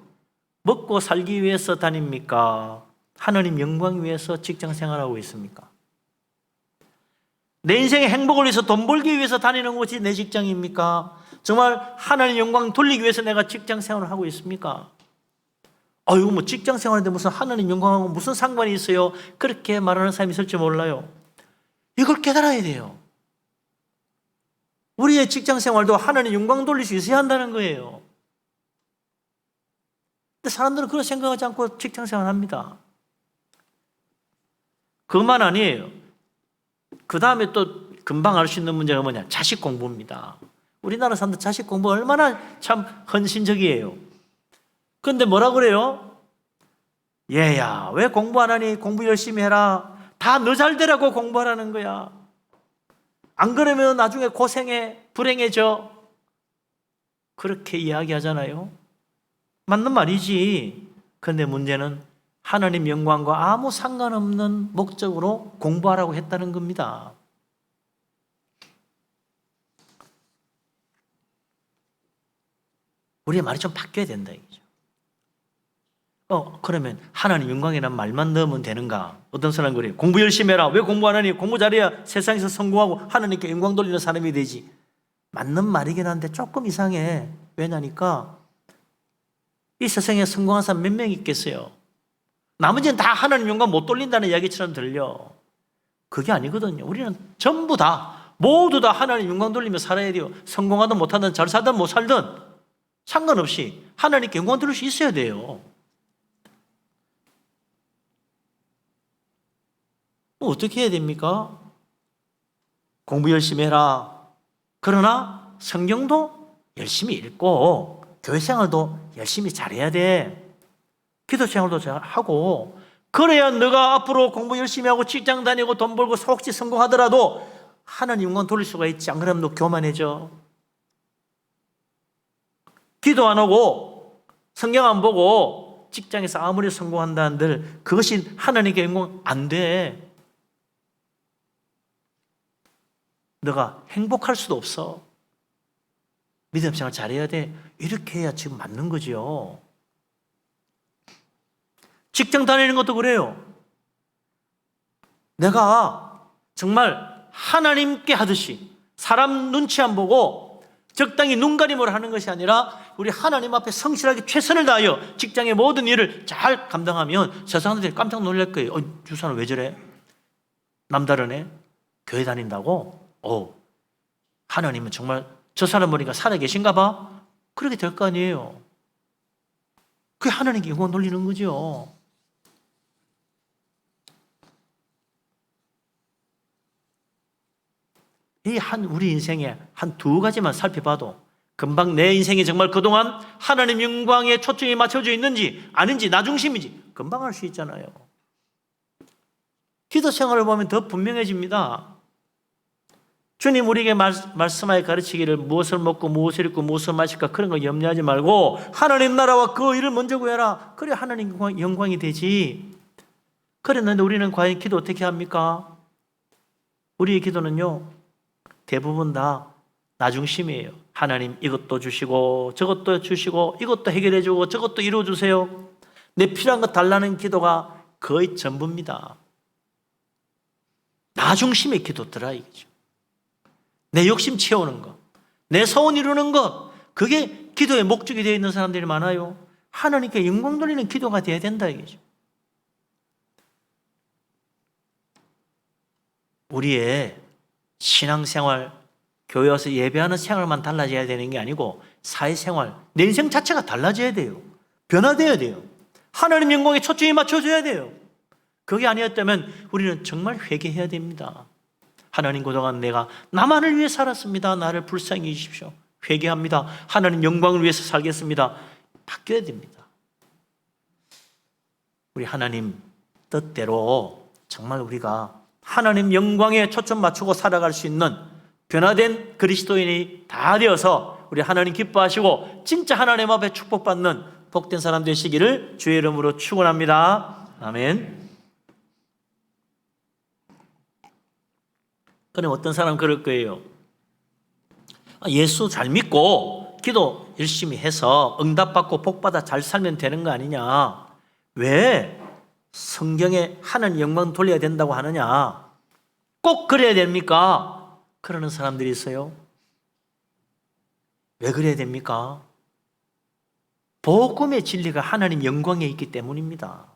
먹고 살기 위해서 다닙니까? 하나님 영광 위해서 직장 생활하고 있습니까? 내 인생의 행복을 위해서 돈 벌기 위해서 다니는 곳이 내 직장입니까? 정말 하나님 영광 돌리기 위해서 내가 직장 생활을 하고 있습니까? 아유, 뭐 직장 생활인데 무슨 하나님 영광하고 무슨 상관이 있어요? 그렇게 말하는 사람이 있을지 몰라요. 이걸 깨달아야 돼요. 우리의 직장 생활도 하나님 영광 돌릴 수 있어야 한다는 거예요. 근데 사람들은 그런 생각하지 않고 직장 생활합니다. 그것만 아니에요. 그 다음에 또 금방 알 수 있는 문제가 뭐냐? 자식 공부입니다. 우리나라 사람들 자식 공부 얼마나 참 헌신적이에요. 그런데 뭐라 그래요? 얘야, 왜 공부 안 하니? 공부 열심히 해라. 다 너 잘 되라고 공부하라는 거야. 안 그러면 나중에 고생해, 불행해져. 그렇게 이야기하잖아요. 맞는 말이지. 그런데 문제는 하나님 영광과 아무 상관없는 목적으로 공부하라고 했다는 겁니다. 우리의 말이 좀 바뀌어야 된다 이거죠. 그러면 하나님 영광이란 말만 넣으면 되는가? 어떤 사람은 그래요. 공부 열심히 해라. 왜 공부 안 하니? 공부 잘해야 세상에서 성공하고 하나님께 영광 돌리는 사람이 되지. 맞는 말이긴 한데 조금 이상해. 왜냐니까 이 세상에 성공한 사람 몇 명 있겠어요? 나머지는 다 하나님 영광 못 돌린다는 이야기처럼 들려. 그게 아니거든요. 우리는 전부 다, 모두 다 하나님 영광 돌리며 살아야 돼요. 성공하든 못하든 잘 살든 못 살든 상관없이 하나님께 영광 돌릴 수 있어야 돼요. 어떻게 해야 됩니까? 공부 열심히 해라. 그러나 성경도 열심히 읽고 교회 생활도 열심히 잘해야 돼. 기도 생활도 잘 하고, 그래야 너가 앞으로 공부 열심히 하고 직장 다니고 돈 벌고 혹시 성공하더라도 하나님 영광 돌릴 수가 있지. 안 그러면 너 교만해져. 기도 안 하고 성경 안 보고 직장에서 아무리 성공한다 한들 그것이 하나님께 영광 안 돼. 너가 행복할 수도 없어. 믿음 생활 잘해야 돼. 이렇게 해야 지금 맞는 거죠. 직장 다니는 것도 그래요. 내가 정말 하나님께 하듯이 사람 눈치 안 보고 적당히 눈가림을 하는 것이 아니라 우리 하나님 앞에 성실하게 최선을 다하여 직장의 모든 일을 잘 감당하면 세상들이 깜짝 놀랄 거예요. 저 사람 왜 저래? 남다르네. 교회 다닌다고? 하나님은 정말 저 사람 보니까 살아계신가 봐? 그렇게 될 거 아니에요. 그게 하나님께 영광 돌리는 거죠. 우리 인생에 한 두 가지만 살펴봐도 금방 내 인생이 정말 그동안 하나님 영광에 초점이 맞춰져 있는지 아닌지 나 중심인지 금방 알 수 있잖아요. 기도 생활을 보면 더 분명해집니다. 주님 우리에게 말씀하여 가르치기를 무엇을 먹고 무엇을 입고 무엇을 마실까 그런 거 염려하지 말고 하나님 나라와 그 일을 먼저 구해라. 그래 하나님 영광이 되지. 그랬는데 우리는 과연 기도 어떻게 합니까? 우리의 기도는요 대부분 다 나 중심이에요. 하나님 이것도 주시고 저것도 주시고 이것도 해결해 주고 저것도 이루어 주세요. 내 필요한 것 달라는 기도가 거의 전부입니다. 나 중심의 기도더라 이거죠. 내 욕심 채우는 것, 내 소원 이루는 것, 그게 기도의 목적이 되어 있는 사람들이 많아요. 하나님께 영광 돌리는 기도가 되어야 된다 이거죠. 우리의 신앙생활, 교회 와서 예배하는 생활만 달라져야 되는 게 아니고 사회생활, 내 인생 자체가 달라져야 돼요. 변화되어야 돼요. 하나님 영광에 초점이 맞춰져야 돼요. 그게 아니었다면 우리는 정말 회개해야 됩니다. 하나님 그동안 내가 나만을 위해 살았습니다. 나를 불쌍히 해주십시오. 회개합니다. 하나님 영광을 위해서 살겠습니다. 바뀌어야 됩니다. 우리 하나님 뜻대로 정말 우리가 하나님 영광에 초점 맞추고 살아갈 수 있는 변화된 그리스도인이 다 되어서 우리 하나님 기뻐하시고 진짜 하나님 앞에 축복받는 복된 사람 되시기를 주의 이름으로 축원합니다. 아멘. 그럼 어떤 사람은 그럴 거예요. 예수 잘 믿고 기도 열심히 해서 응답받고 복받아 잘 살면 되는 거 아니냐. 왜 성경에 하나님 영광 돌려야 된다고 하느냐. 꼭 그래야 됩니까? 그러는 사람들이 있어요. 왜 그래야 됩니까? 복음의 진리가 하나님 영광에 있기 때문입니다.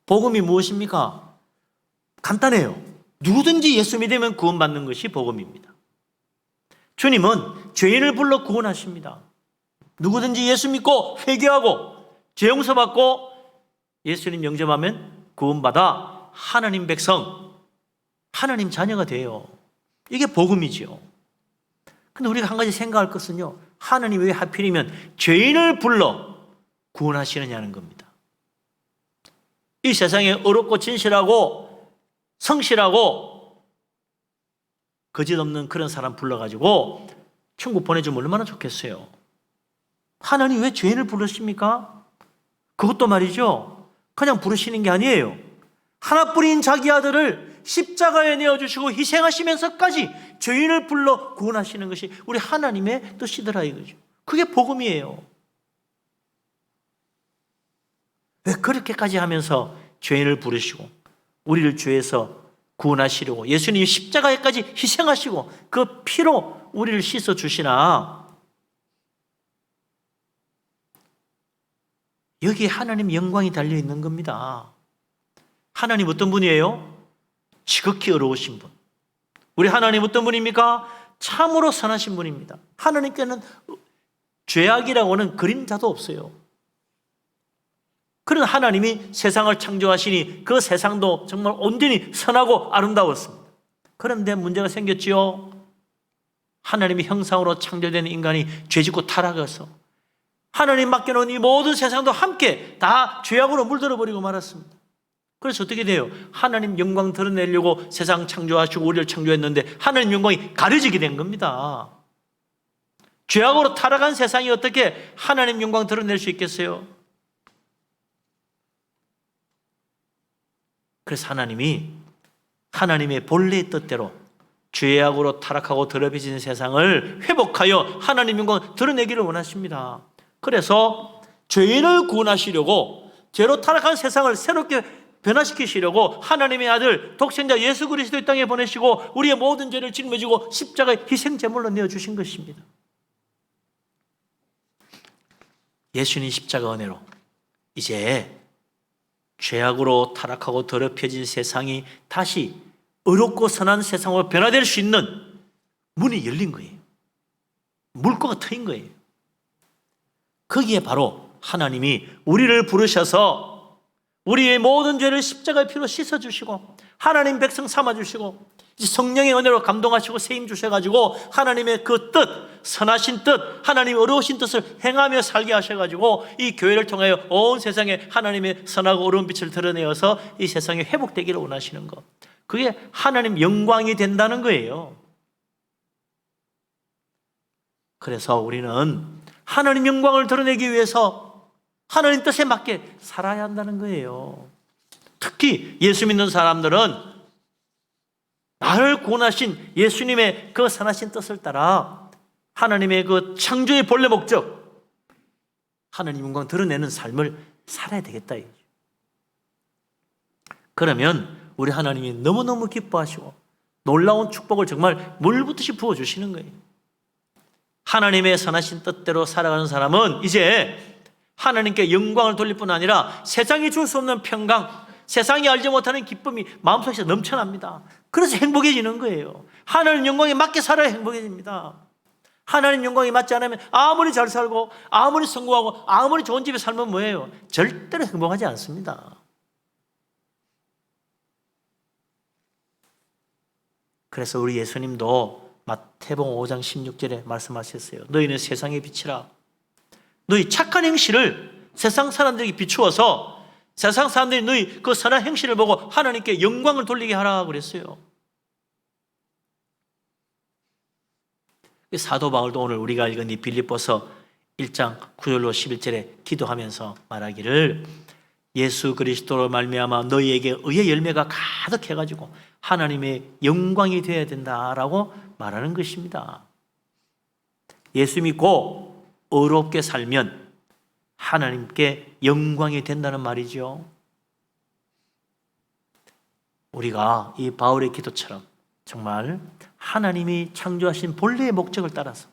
복음이 무엇입니까? 간단해요. 누구든지 예수 믿으면 구원받는 것이 복음입니다. 주님은 죄인을 불러 구원하십니다. 누구든지 예수 믿고 회개하고 죄 용서받고 예수님 영접하면 구원받아 하나님 백성, 하나님 자녀가 돼요. 이게 복음이지요. 근데 우리가 한 가지 생각할 것은요, 하나님이 왜 하필이면 죄인을 불러 구원하시느냐는 겁니다. 이 세상에 어렵고 진실하고 성실하고 거짓 없는 그런 사람 불러가지고 천국 보내주면 얼마나 좋겠어요. 하나님 왜 죄인을 부르십니까? 그것도 말이죠, 그냥 부르시는 게 아니에요. 하나뿐인 자기 아들을 십자가에 내어주시고 희생하시면서까지 죄인을 불러 구원하시는 것이 우리 하나님의 뜻이더라 이거죠. 그게 복음이에요. 왜 그렇게까지 하면서 죄인을 부르시고 우리를 죄에서 구원하시려고 예수님이 십자가에까지 희생하시고 그 피로 우리를 씻어주시나. 여기에 하나님 영광이 달려있는 겁니다. 하나님 어떤 분이에요? 지극히 어려우신 분. 우리 하나님 어떤 분입니까? 참으로 선하신 분입니다. 하나님께는 죄악이라고는 그림자도 없어요. 그런 하나님이 세상을 창조하시니 그 세상도 정말 온전히 선하고 아름다웠습니다. 그런데 문제가 생겼지요. 하나님의 형상으로 창조된 인간이 죄짓고 타락해서 하나님 맡겨놓은 이 모든 세상도 함께 다 죄악으로 물들어 버리고 말았습니다. 그래서 어떻게 돼요? 하나님 영광 드러내려고 세상 창조하시고 우리를 창조했는데 하나님 영광이 가려지게 된 겁니다. 죄악으로 타락한 세상이 어떻게 하나님 영광 드러낼 수 있겠어요? 그래서 하나님이 하나님의 본래의 뜻대로 죄악으로 타락하고 더럽혀진 세상을 회복하여 하나님 영광 드러내기를 원하십니다. 그래서 죄인을 구원하시려고 죄로 타락한 세상을 새롭게 변화시키시려고 하나님의 아들 독생자 예수 그리스도 이 땅에 보내시고 우리의 모든 죄를 짊어지고 십자가에 희생제물로 내어주신 것입니다. 예수님 십자가 은혜로 이제 죄악으로 타락하고 더럽혀진 세상이 다시 의롭고 선한 세상으로 변화될 수 있는 문이 열린 거예요. 물꼬가 트인 거예요. 거기에 바로 하나님이 우리를 부르셔서 우리의 모든 죄를 십자가의 피로 씻어주시고 하나님 백성 삼아주시고 성령의 은혜로 감동하시고 세임 주셔가지고 하나님의 그 뜻, 선하신 뜻, 하나님의 어려우신 뜻을 행하며 살게 하셔가지고 이 교회를 통하여 온 세상에 하나님의 선하고 어려운 빛을 드러내어서 이 세상에 회복되기를 원하시는 것, 그게 하나님 영광이 된다는 거예요. 그래서 우리는 하나님 영광을 드러내기 위해서 하나님 뜻에 맞게 살아야 한다는 거예요. 특히 예수 믿는 사람들은 나를 구원하신 예수님의 그 선하신 뜻을 따라 하나님의 그 창조의 본래 목적, 하나님 영광 드러내는 삶을 살아야 되겠다. 그러면 우리 하나님이 너무너무 기뻐하시고 놀라운 축복을 정말 물붓듯이 부어주시는 거예요. 하나님의 선하신 뜻대로 살아가는 사람은 이제 하나님께 영광을 돌릴 뿐 아니라 세상이 줄 수 없는 평강, 세상이 알지 못하는 기쁨이 마음속에서 넘쳐납니다. 그래서 행복해지는 거예요. 하나님 영광에 맞게 살아야 행복해집니다. 하나님 영광에 맞지 않으면 아무리 잘 살고 아무리 성공하고 아무리 좋은 집에 살면 뭐예요? 절대로 행복하지 않습니다. 그래서 우리 예수님도 마태복음 5장 16절에 말씀하셨어요. 너희는 세상의 빛이라. 너희 착한 행실을 세상 사람들에게 비추어서 세상 사람들이 너희 그 선한 행실을 보고 하나님께 영광을 돌리게 하라 그랬어요. 사도 바울도 오늘 우리가 읽은 이 빌립보서 1장 9절로 11절에 기도하면서 말하기를 예수 그리스도로 말미암아 너희에게 의의 열매가 가득해가지고 하나님의 영광이 되어야 된다라고 말하는 것입니다. 예수 믿고 의롭게 살면 하나님께 영광이 된다는 말이죠. 우리가 이 바울의 기도처럼 정말 하나님이 창조하신 본래의 목적을 따라서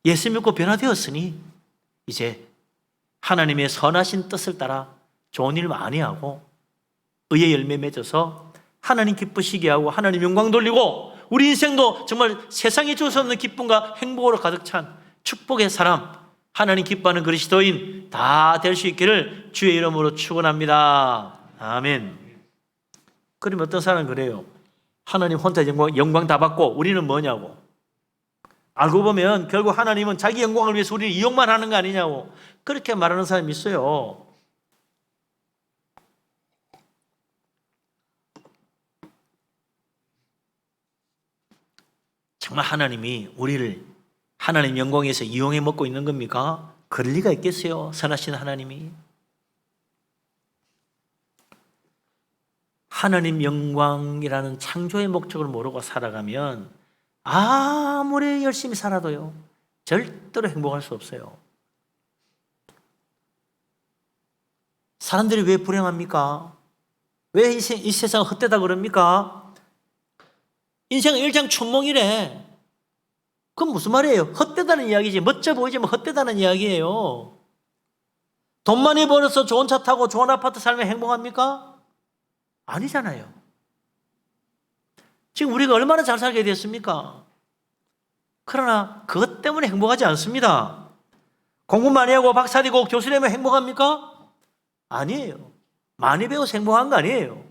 예수 믿고 변화되었으니 이제 하나님의 선하신 뜻을 따라 좋은 일 많이 하고 의의 열매 맺어서 하나님 기쁘시게 하고 하나님 영광 돌리고 우리 인생도 정말 세상에 줄 수 없는 기쁨과 행복으로 가득 찬 축복의 사람, 하나님 기뻐하는 그리스도인 다 될 수 있기를 주의 이름으로 축원합니다. 아멘. 그러면 어떤 사람은 그래요. 하나님 혼자 영광 다 받고 우리는 뭐냐고. 알고 보면 결국 하나님은 자기 영광을 위해서 우리를 이용만 하는 거 아니냐고 그렇게 말하는 사람이 있어요. 정말 하나님이 우리를 하나님 영광에서 이용해 먹고 있는 겁니까? 그럴 리가 있겠어요? 선하신 하나님이. 하나님 영광이라는 창조의 목적을 모르고 살아가면 아무리 열심히 살아도요 절대로 행복할 수 없어요. 사람들이 왜 불행합니까? 왜 이 세상은 헛되다 그럽니까? 인생은 일장춘몽이래. 그건 무슨 말이에요? 헛되다는 이야기지. 멋져 보이지만 헛되다는 이야기예요. 돈 많이 벌어서 좋은 차 타고 좋은 아파트 살면 행복합니까? 아니잖아요. 지금 우리가 얼마나 잘 살게 됐습니까? 그러나 그것 때문에 행복하지 않습니다. 공부 많이 하고 박사 되고 교수 되면 행복합니까? 아니에요. 많이 배워서 행복한 거 아니에요.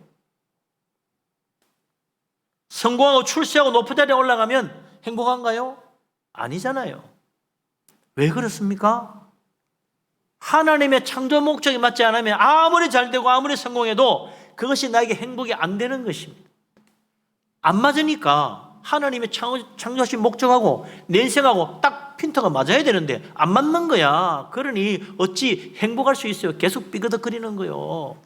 성공하고 출세하고 높은 자리에 올라가면 행복한가요? 아니잖아요. 왜 그렇습니까? 하나님의 창조 목적에 맞지 않으면 아무리 잘 되고 아무리 성공해도 그것이 나에게 행복이 안 되는 것입니다. 안 맞으니까 하나님의 창조하신 목적하고 내 인생하고 딱 핀터가 맞아야 되는데 안 맞는 거야. 그러니 어찌 행복할 수 있어요? 계속 삐그덕거리는 거요.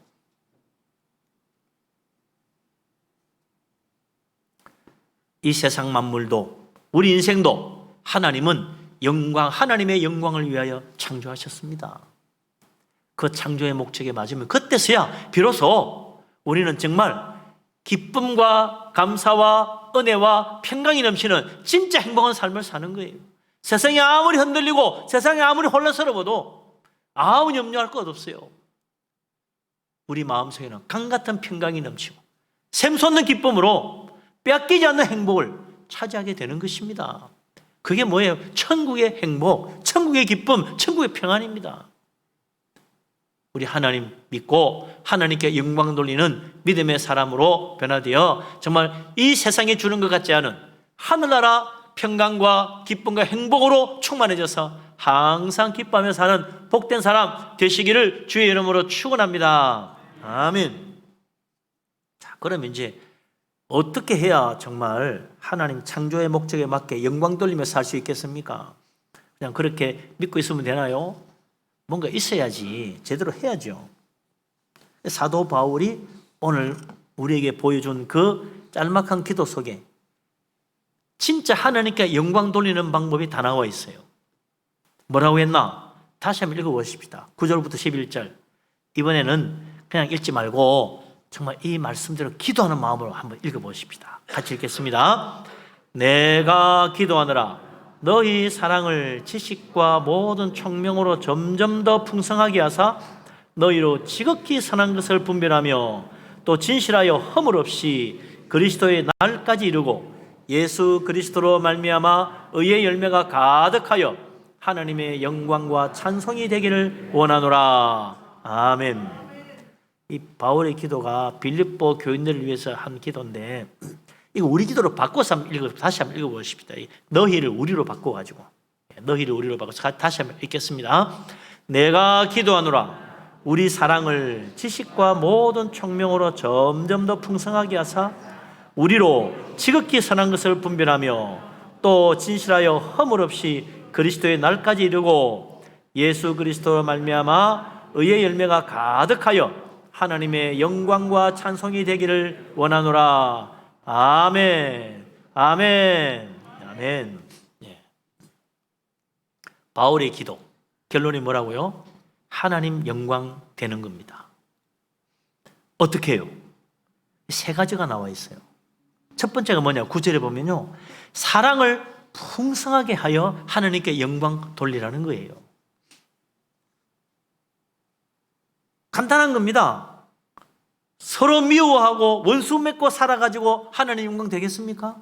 이 세상 만물도 우리 인생도 하나님은 하나님의 영광을 위하여 창조하셨습니다. 그 창조의 목적에 맞으면 그때서야 비로소 우리는 정말 기쁨과 감사와 은혜와 평강이 넘치는 진짜 행복한 삶을 사는 거예요. 세상이 아무리 흔들리고 세상이 아무리 혼란스러워도 아무 염려할 것 없어요. 우리 마음속에는 강같은 평강이 넘치고 샘솟는 기쁨으로 빼앗기지 않는 행복을 차지하게 되는 것입니다. 그게 뭐예요? 천국의 행복, 천국의 기쁨, 천국의 평안입니다. 우리 하나님 믿고 하나님께 영광 돌리는 믿음의 사람으로 변화되어 정말 이 세상에 주는 것 같지 않은 하늘나라 평강과 기쁨과 행복으로 충만해져서 항상 기뻐하며 사는 복된 사람 되시기를 주의 이름으로 축원합니다. 아멘. 자, 그러면 이제 어떻게 해야 정말 하나님 창조의 목적에 맞게 영광 돌리며 살 수 있겠습니까? 그냥 그렇게 믿고 있으면 되나요? 뭔가 있어야지 제대로 해야죠. 사도 바울이 오늘 우리에게 보여준 그 짤막한 기도 속에 진짜 하나님께 영광 돌리는 방법이 다 나와 있어요. 뭐라고 했나? 다시 한번 읽어보십시다. 9절부터 11절. 이번에는 그냥 읽지 말고 정말 이 말씀대로 기도하는 마음으로 한번 읽어보십시다. 같이 읽겠습니다. 내가 기도하느라 너희 사랑을 지식과 모든 총명으로 점점 더 풍성하게 하사 너희로 지극히 선한 것을 분별하며 또 진실하여 허물 없이 그리스도의 날까지 이루고 예수 그리스도로 말미암아 의의 열매가 가득하여 하나님의 영광과 찬송이 되기를 원하노라. 아멘. 이 바울의 기도가 빌립보 교인들을 위해서 한 기도인데 이거 우리 기도로 바꿔서 다시 한번 읽어보십시다. 너희를 우리로 바꿔가지고 너희를 우리로 바꿔서 다시 한번 읽겠습니다. 내가 기도하노라 우리 사랑을 지식과 모든 총명으로 점점 더 풍성하게 하사 우리로 지극히 선한 것을 분별하며 또 진실하여 허물 없이 그리스도의 날까지 이루고 예수 그리스도로 말미암아 의의 열매가 가득하여 하나님의 영광과 찬송이 되기를 원하노라. 아멘. 아멘. 아멘. 예. 바울의 기도 결론이 뭐라고요? 하나님 영광 되는 겁니다. 어떻게 해요? 세 가지가 나와 있어요. 첫 번째가 뭐냐? 9절에 보면요, 사랑을 풍성하게 하여 하나님께 영광 돌리라는 거예요. 간단한 겁니다. 서로 미워하고 원수 맺고 살아가지고 하나님 영광 되겠습니까?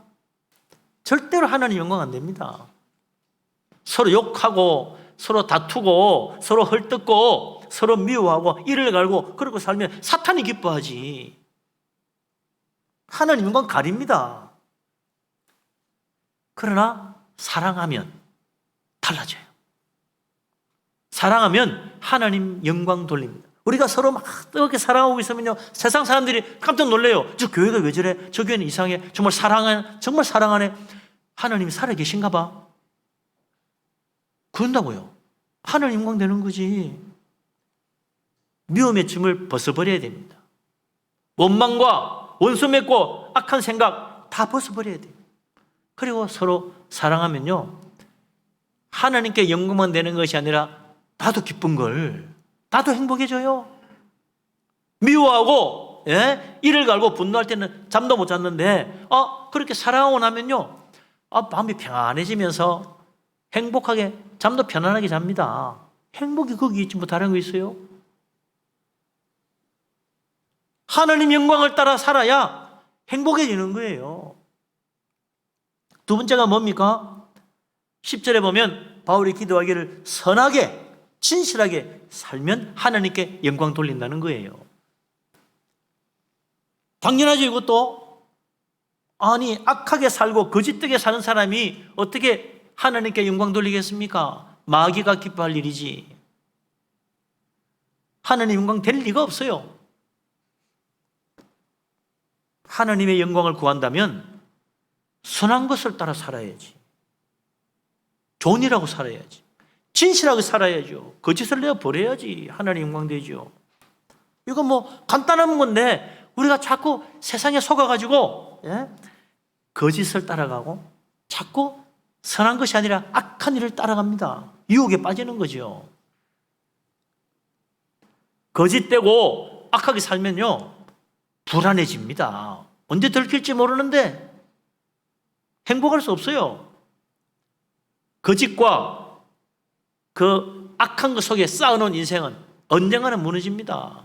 절대로 하나님 영광 안 됩니다. 서로 욕하고 서로 다투고 서로 헐뜯고 서로 미워하고 이를 갈고 그러고 살면 사탄이 기뻐하지. 하나님 영광 가립니다. 그러나 사랑하면 달라져요. 사랑하면 하나님 영광 돌립니다. 우리가 서로 막 뜨겁게 사랑하고 있으면요, 세상 사람들이 깜짝 놀래요. 저 교회가 왜 저래? 저 교회는 이상해. 정말 사랑하네. 하나님이 살아계신가 봐. 그런다고요. 하나님 영광 되는 거지. 미움의 짐을 벗어버려야 됩니다. 원망과 원수 맺고 악한 생각 다 벗어버려야 돼요. 그리고 서로 사랑하면요, 하나님께 영광만 되는 것이 아니라 나도 기쁜 걸, 나도 행복해져요. 미워하고 이를 갈고 분노할 때는 잠도 못 잤는데 그렇게 사랑하고 나면요, 마음이 평안해지면서 행복하게 잠도 편안하게 잡니다. 행복이 거기 있지 뭐 다른 거 있어요? 하나님 영광을 따라 살아야 행복해지는 거예요. 두 번째가 뭡니까? 10절에 보면 바울이 기도하기를 선하게 진실하게 살면 하나님께 영광 돌린다는 거예요. 당연하죠. 이것도 아니 악하게 살고 거짓되게 사는 사람이 어떻게 하나님께 영광 돌리겠습니까? 마귀가 기뻐할 일이지. 하나님 영광 될 리가 없어요. 하나님의 영광을 구한다면 선한 것을 따라 살아야지. 좋은 일하고 살아야지. 진실하게 살아야죠. 거짓을 내어 버려야지 하나님 영광 되죠. 이거 뭐 간단한 건데 우리가 자꾸 세상에 속아가지고 거짓을 따라가고 자꾸 선한 것이 아니라 악한 일을 따라갑니다. 유혹에 빠지는 거죠. 거짓되고 악하게 살면요, 불안해집니다. 언제 들킬지 모르는데 행복할 수 없어요. 거짓과 그 악한 것 속에 쌓아놓은 인생은 언젠가는 무너집니다.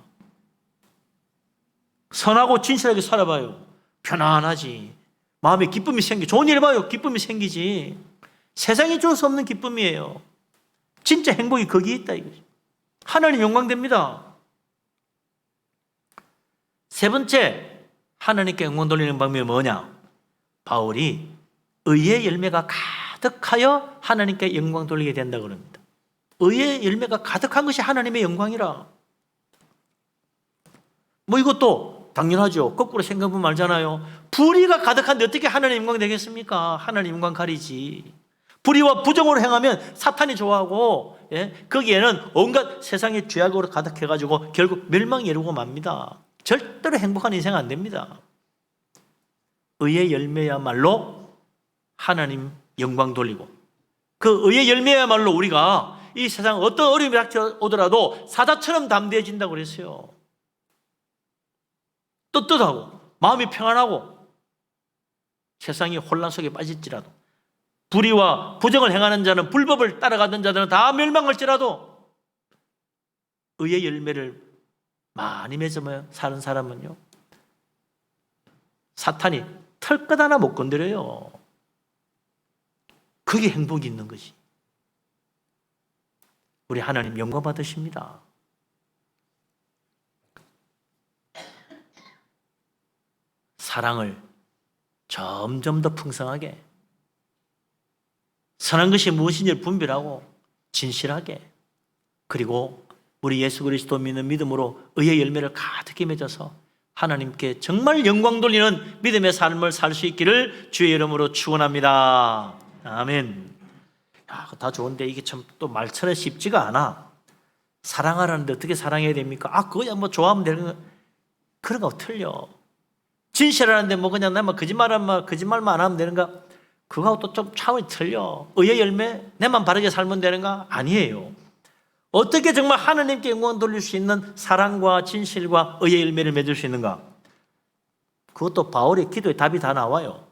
선하고 진실하게 살아봐요. 편안하지. 마음에 기쁨이 생기. 좋은 일 봐요. 기쁨이 생기지. 세상이 줄 수 없는 기쁨이에요. 진짜 행복이 거기에 있다 이거죠. 하나님 영광됩니다. 세 번째, 하나님께 영광 돌리는 방법이 뭐냐? 바울이 의의 열매가 가득하여 하나님께 영광 돌리게 된다고 합니다. 의의 열매가 가득한 것이 하나님의 영광이라. 뭐 이것도 당연하죠. 거꾸로 생각해보면 알잖아요. 불의가 가득한데 어떻게 하나님 영광 되겠습니까? 하나님 영광 가리지. 불의와 부정으로 행하면 사탄이 좋아하고, 거기에는 온갖 세상의 죄악으로 가득해가지고 결국 멸망에 이르고 맙니다. 절대로 행복한 인생 안 됩니다. 의의 열매야말로 하나님 영광 돌리고, 그 의의 열매야말로 우리가 이 세상 어떤 어려움이 닥쳐오더라도 사자처럼 담대해진다고 그랬어요. 떳떳하고 마음이 평안하고 세상이 혼란 속에 빠질지라도, 불의와 부정을 행하는 자는, 불법을 따라가던 자들은 다 멸망할지라도 의의 열매를 많이 맺으며 사는 사람은요, 사탄이 털끝 하나 못 건드려요. 그게 행복이 있는 것이. 우리 하나님 영광 받으십니다. 사랑을 점점 더 풍성하게, 선한 것이 무엇인지를 분별하고 진실하게, 그리고 우리 예수 그리스도 믿는 믿음으로 의의 열매를 가득히 맺어서 하나님께 정말 영광 돌리는 믿음의 삶을 살 수 있기를 주의 이름으로 축원합니다. 아멘. 야, 다 좋은데 이게 참 또 말처럼 쉽지가 않아. 사랑하라는데 어떻게 사랑해야 됩니까? 그거야 뭐 좋아하면 되는 거. 그런 거 틀려. 진실하는데 뭐 그냥 나만 거짓말만 안 하면 되는가? 그거하고 또 좀 차원이 틀려. 의의 열매 내만 바르게 살면 되는가? 아니에요. 어떻게 정말 하나님께 영광 돌릴 수 있는 사랑과 진실과 의의 열매를 맺을 수 있는가? 그것도 바울의 기도에 답이 다 나와요.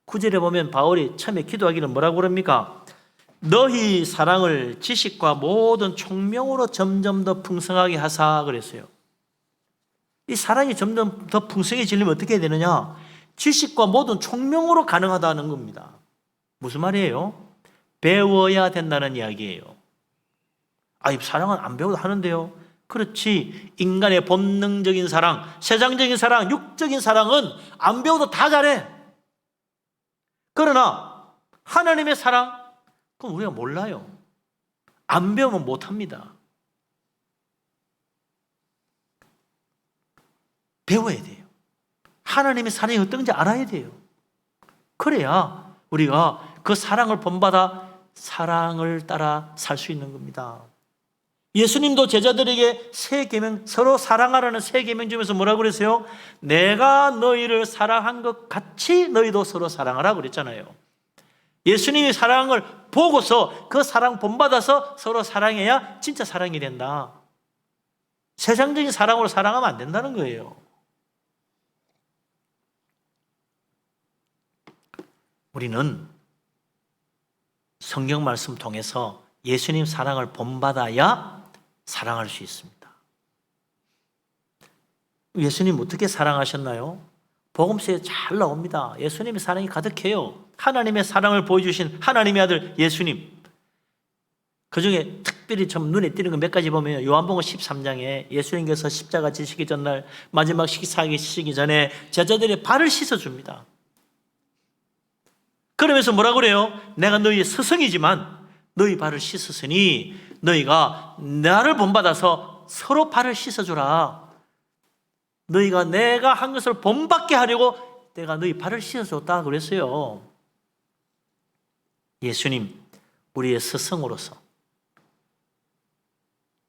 9절에 보면 바울이 처음에 기도하기를 뭐라고 그럽니까? 너희 사랑을 지식과 모든 총명으로 점점 더 풍성하게 하사 그랬어요. 이 사랑이 점점 더 풍성해지려면 어떻게 해야 되느냐? 지식과 모든 총명으로 가능하다는 겁니다. 무슨 말이에요? 배워야 된다는 이야기예요. 이 사랑은 안 배워도 하는데요. 그렇지. 인간의 본능적인 사랑, 세상적인 사랑, 육적인 사랑은 안 배워도 다 잘해. 그러나 하나님의 사랑, 그건 우리가 몰라요. 안 배우면 못합니다. 배워야 돼요. 하나님의 사랑이 어떤 건지 알아야 돼요. 그래야 우리가 그 사랑을 본받아 사랑을 따라 살 수 있는 겁니다. 예수님도 제자들에게 새 계명, 서로 사랑하라는 새 계명 중에서 뭐라고 그랬어요? 내가 너희를 사랑한 것 같이 너희도 서로 사랑하라 그랬잖아요. 예수님이 사랑을 보고서 그 사랑 본받아서 서로 사랑해야 진짜 사랑이 된다. 세상적인 사랑으로 사랑하면 안 된다는 거예요. 우리는 성경 말씀 통해서 예수님 사랑을 본받아야 사랑할 수 있습니다. 예수님 어떻게 사랑하셨나요? 복음서에 잘 나옵니다. 예수님의 사랑이 가득해요. 하나님의 사랑을 보여주신 하나님의 아들 예수님. 그중에 특별히 좀 눈에 띄는 거 몇 가지 보면 요한복음 13장에 예수님께서 십자가 지시기 전날 마지막 식사하시기 전에 제자들의 발을 씻어줍니다. 그러면서 뭐라고 그래요? 내가 너희의 스승이지만 너희 발을 씻었으니 너희가 나를 본받아서 서로 발을 씻어주라. 너희가 내가 한 것을 본받게 하려고 내가 너희 발을 씻어줬다 그랬어요. 예수님, 우리의 스승으로서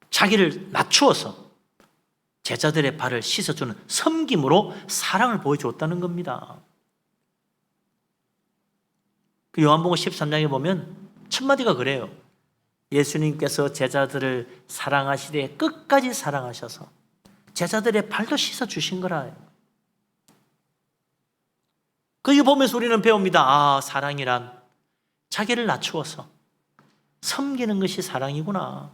자기를 낮추어서 제자들의 발을 씻어주는 섬김으로 사랑을 보여줬다는 겁니다. 그 요한복음 13장에 보면 첫 마디가 그래요. 예수님께서 제자들을 사랑하시되 끝까지 사랑하셔서 제자들의 발도 씻어주신 거라. 그거 보면서 우리는 배웁니다. 사랑이란 자기를 낮추어서 섬기는 것이 사랑이구나.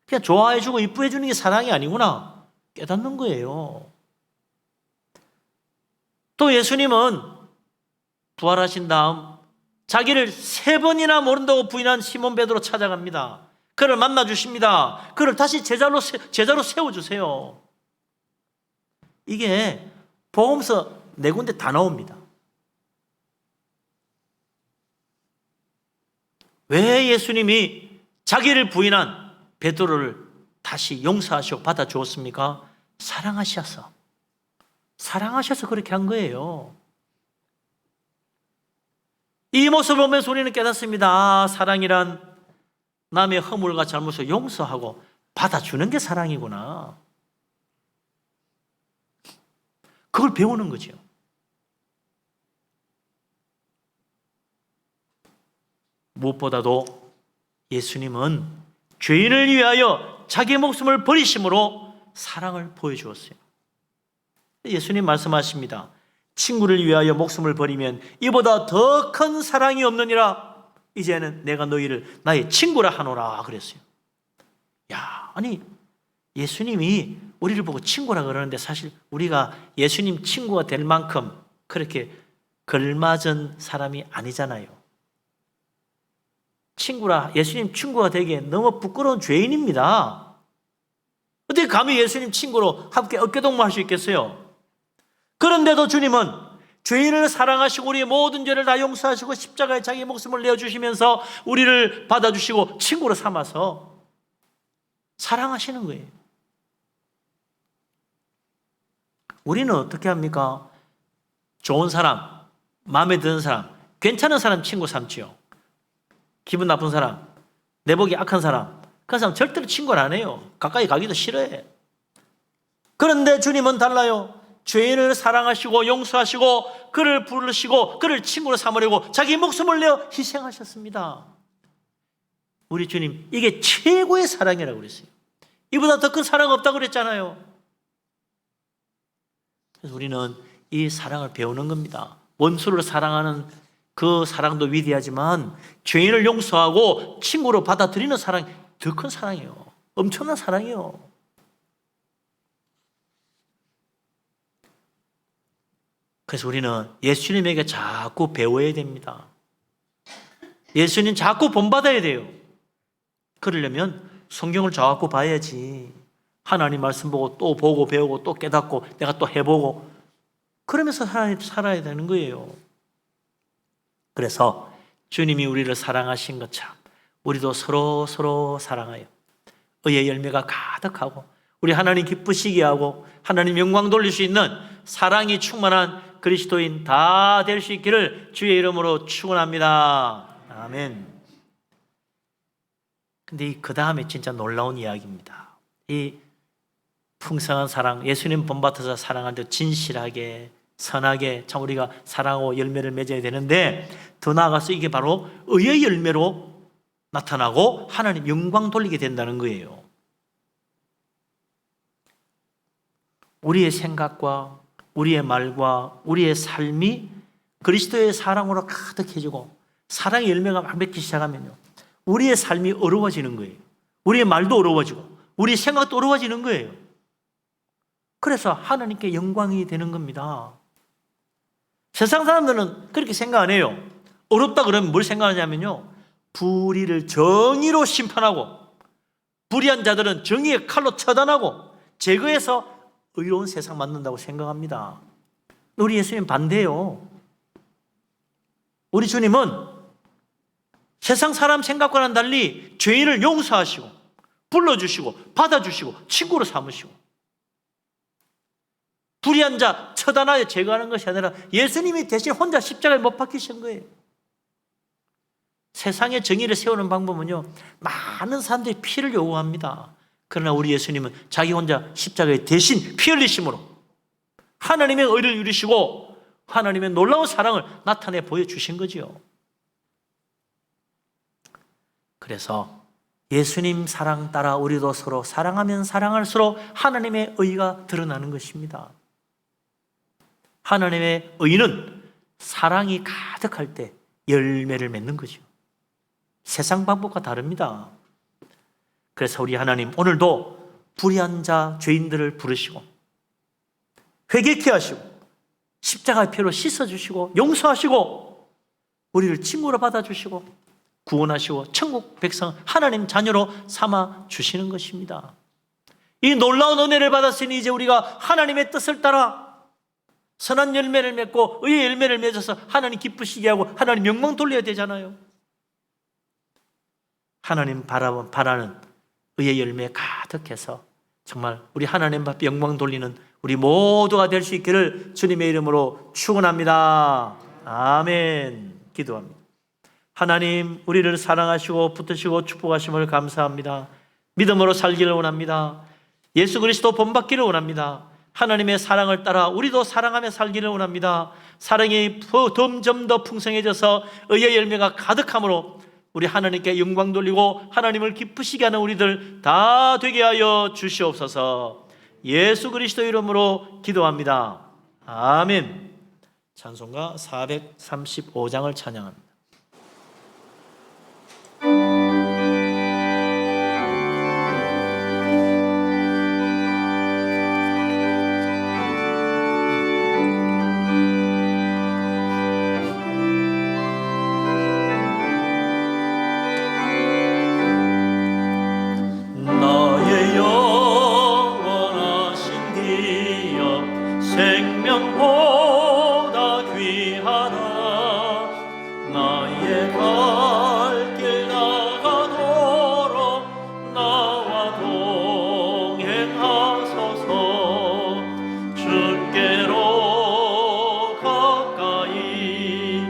그냥 좋아해주고 이뻐해주는 게 사랑이 아니구나 깨닫는 거예요. 또 예수님은 부활하신 다음 자기를 3번이나 모른다고 부인한 시몬 베드로 찾아갑니다. 그를 만나 주십니다. 그를 다시 제자로 세워주세요. 이게 복음서 4군데 다 나옵니다. 왜 예수님이 자기를 부인한 베드로를 다시 용서하시고 받아주었습니까? 사랑하셔서 그렇게 한 거예요. 이 모습을 보면서 우리는 깨닫습니다. 사랑이란 남의 허물과 잘못을 용서하고 받아주는 게 사랑이구나. 그걸 배우는 거죠. 무엇보다도 예수님은 죄인을 위하여 자기 목숨을 버리심으로 사랑을 보여주었어요. 예수님 말씀하십니다. 친구를 위하여 목숨을 버리면 이보다 더 큰 사랑이 없느니라. 이제는 내가 너희를 나의 친구라 하노라 그랬어요. 야, 아니 예수님이 우리를 보고 친구라 그러는데 사실 우리가 예수님 친구가 될 만큼 그렇게 걸맞은 사람이 아니잖아요. 예수님 친구가 되기에 너무 부끄러운 죄인입니다. 어떻게 감히 예수님 친구로 함께 어깨동무할 수 있겠어요? 그런데도 주님은 죄인을 사랑하시고 우리의 모든 죄를 다 용서하시고 십자가에 자기 목숨을 내어주시면서 우리를 받아주시고 친구로 삼아서 사랑하시는 거예요. 우리는 어떻게 합니까? 좋은 사람, 마음에 드는 사람, 괜찮은 사람 친구 삼지요. 기분 나쁜 사람, 내복이 악한 사람, 그 사람 절대로 친구를 안 해요. 가까이 가기도 싫어해. 그런데 주님은 달라요. 죄인을 사랑하시고 용서하시고 그를 부르시고 그를 친구로 삼으려고 자기 목숨을 내어 희생하셨습니다. 우리 주님, 이게 최고의 사랑이라고 그랬어요. 이보다 더 큰 사랑 없다고 그랬잖아요. 그래서 우리는 이 사랑을 배우는 겁니다. 원수를 사랑하는 그 사랑도 위대하지만 죄인을 용서하고 친구로 받아들이는 사랑이 더 큰 사랑이에요. 엄청난 사랑이에요. 그래서 우리는 예수님에게 자꾸 배워야 됩니다. 예수님 자꾸 본받아야 돼요. 그러려면 성경을 자꾸 봐야지. 하나님 말씀 보고 또 보고 배우고 또 깨닫고 내가 또 해보고 그러면서 살아야 되는 거예요. 그래서 주님이 우리를 사랑하신 것처럼 우리도 서로 사랑하여 의의 열매가 가득하고 우리 하나님 기쁘시게 하고 하나님 영광 돌릴 수 있는 사랑이 충만한 그리스도인 다 될 수 있기를 주의 이름으로 축원합니다. 아멘. 근데 그 다음에 진짜 놀라운 이야기입니다. 이 풍성한 사랑, 예수님 본받아서 사랑하는데 진실하게 선하게 참 우리가 사랑하고 열매를 맺어야 되는데 더 나아가서 이게 바로 의의 열매로 나타나고 하나님 영광 돌리게 된다는 거예요. 우리의 생각과 우리의 말과 우리의 삶이 그리스도의 사랑으로 가득해지고 사랑의 열매가 막 맺기 시작하면요, 우리의 삶이 어려워지는 거예요. 우리의 말도 어려워지고 우리 생각도 어려워지는 거예요. 그래서 하나님께 영광이 되는 겁니다. 세상 사람들은 그렇게 생각 안 해요. 어렵다 그러면 뭘 생각하냐면요, 불의를 정의로 심판하고 불의한 자들은 정의의 칼로 처단하고 제거해서 의로운 세상 만든다고 생각합니다. 우리 예수님 반대예요. 우리 주님은 세상 사람 생각과는 달리 죄인을 용서하시고 불러주시고 받아주시고 친구로 삼으시고 불의한 자 처단하여 제거하는 것이 아니라 예수님이 대신 혼자 십자가에 못 박히신 거예요. 세상의 정의를 세우는 방법은요, 많은 사람들이 피를 요구합니다. 그러나 우리 예수님은 자기 혼자 십자가에 대신 피 흘리심으로 하나님의 의를 이루시고 하나님의 놀라운 사랑을 나타내 보여주신 거지요. 그래서 예수님 사랑 따라 우리도 서로 사랑하면 사랑할수록 하나님의 의가 드러나는 것입니다. 하나님의 의는 사랑이 가득할 때 열매를 맺는 거죠. 세상 방법과 다릅니다. 그래서 우리 하나님 오늘도 불의한 자 죄인들을 부르시고 회개케 하시고 십자가의 피로 씻어주시고 용서하시고 우리를 친구로 받아주시고 구원하시고 천국 백성 하나님 자녀로 삼아 주시는 것입니다. 이 놀라운 은혜를 받았으니 이제 우리가 하나님의 뜻을 따라 선한 열매를 맺고 의의 열매를 맺어서 하나님 기쁘시게 하고 하나님 영광 돌려야 되잖아요. 하나님 바라는 의의 열매 가득해서 정말 우리 하나님 앞에 영광 돌리는 우리 모두가 될 수 있기를 주님의 이름으로 축원합니다. 아멘. 기도합니다. 하나님, 우리를 사랑하시고 붙드시고 축복하심을 감사합니다. 믿음으로 살기를 원합니다. 예수 그리스도 본받기를 원합니다. 하나님의 사랑을 따라 우리도 사랑하며 살기를 원합니다. 사랑이 점점 더 풍성해져서 의의 열매가 가득함으로 우리 하나님께 영광 돌리고 하나님을 기쁘시게 하는 우리들 다 되게 하여 주시옵소서. 예수 그리스도 이름으로 기도합니다. 아멘. 찬송가 435장을 찬양합니다. 나의 영원하신 기업 생명보다 귀하다. 나의 갈 길 나가도록 나와 동행하소서. 주께로 가까이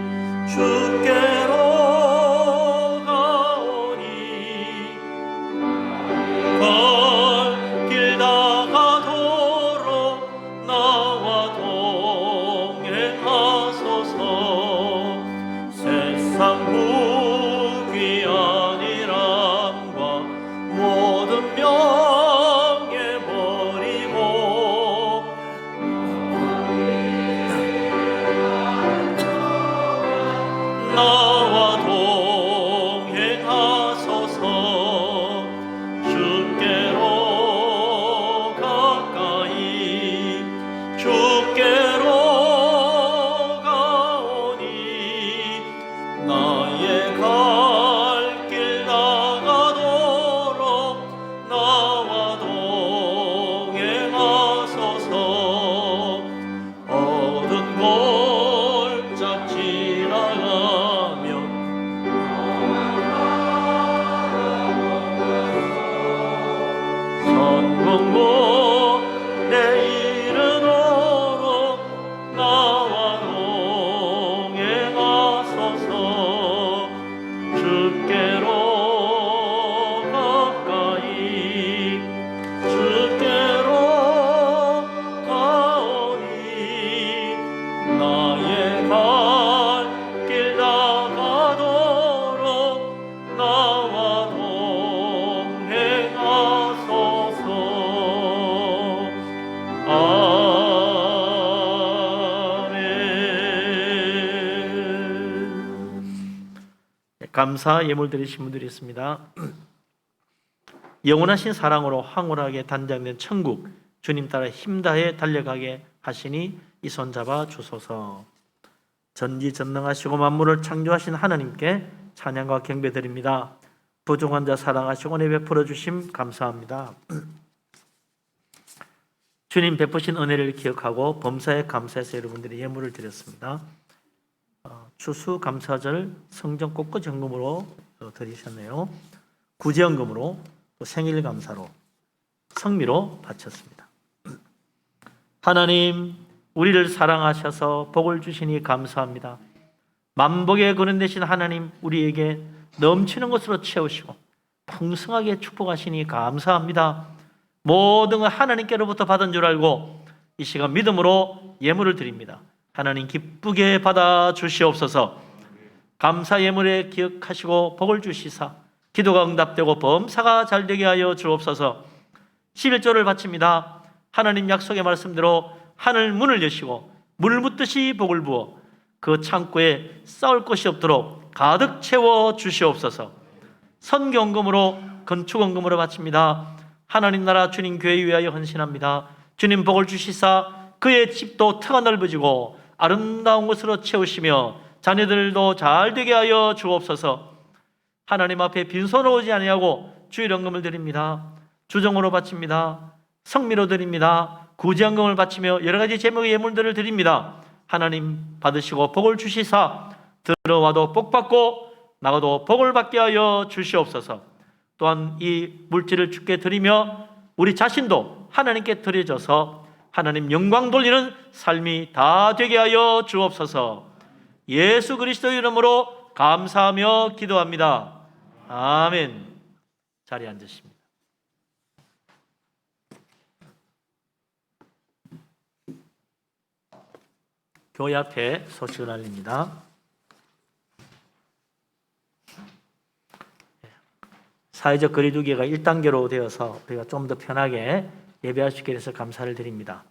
주께로 가오니 갈 길 나가도록 나와 동행하소서. 세상 부귀한 일함과 모든 명예 버리고 나와 동행하소서. 주께로 가까이 주께로 가오니 나의 갈 길 나가도록 나와 동행하소서. 어두운 골짝 지나가며 선공고 내 이르도록 나와 동행하소서. 주께로 가까이 주께로 가오니 나의 갈 길 나가도록 나와 동행하소서. 아멘. 감사 예물 드리신 분들이 있습니다. 영원하신 사랑으로 황홀하게 단장된 천국 주님 따라 힘다해 달려가게 하시니 이 손 잡아 주소서. 전지전능하시고 만물을 창조하신 하나님께 찬양과 경배 드립니다. 부족한 자 사랑하시고 은혜 베풀어 주심 감사합니다. 주님 베푸신 은혜를 기억하고 범사에 감사해서 여러분들이 예물을 드렸습니다. 추수감사절 성전 꽃꽂이 헌금으로 드리셨네요. 구제헌금으로 또 생일감사로 성미로 바쳤습니다. 하나님, 우리를 사랑하셔서 복을 주시니 감사합니다. 만복의 근원 되신 하나님, 우리에게 넘치는 것으로 채우시고 풍성하게 축복하시니 감사합니다. 모든 걸 하나님께로부터 받은 줄 알고 이 시간 믿음으로 예물을 드립니다. 하나님 기쁘게 받아 주시옵소서. 감사 예물에 기억하시고 복을 주시사 기도가 응답되고 범사가 잘되게 하여 주옵소서. 11조를 바칩니다. 하나님 약속의 말씀대로 하늘 문을 여시고 물 묻듯이 복을 부어 그 창고에 쌓을 것이 없도록 가득 채워 주시옵소서. 선경금으로 건축원금으로 바칩니다. 하나님 나라 주님 교회 위하여 헌신합니다. 주님 복을 주시사 그의 집도 터가 넓어지고 아름다운 것으로 채우시며 자녀들도 잘 되게 하여 주옵소서. 하나님 앞에 빈손으로 오지 아니하고 주일 헌금을 드립니다. 주정으로 바칩니다. 성미로 드립니다. 구제헌금을 바치며 여러 가지 제목의 예물들을 드립니다. 하나님 받으시고 복을 주시사 들어와도 복 받고 나가도 복을 받게 하여 주시옵소서. 또한 이 물질을 주께 드리며 우리 자신도 하나님께 드려져서 하나님 영광 돌리는 삶이 다 되게 하여 주옵소서. 예수 그리스도의 이름으로 감사하며 기도합니다. 아멘. 자리에 앉으십니다. 교회 앞에 소식을 알립니다. 사회적 거리두기가 1단계로 되어서 우리가 좀 더 편하게 예배할 수 있게 돼서 감사를 드립니다.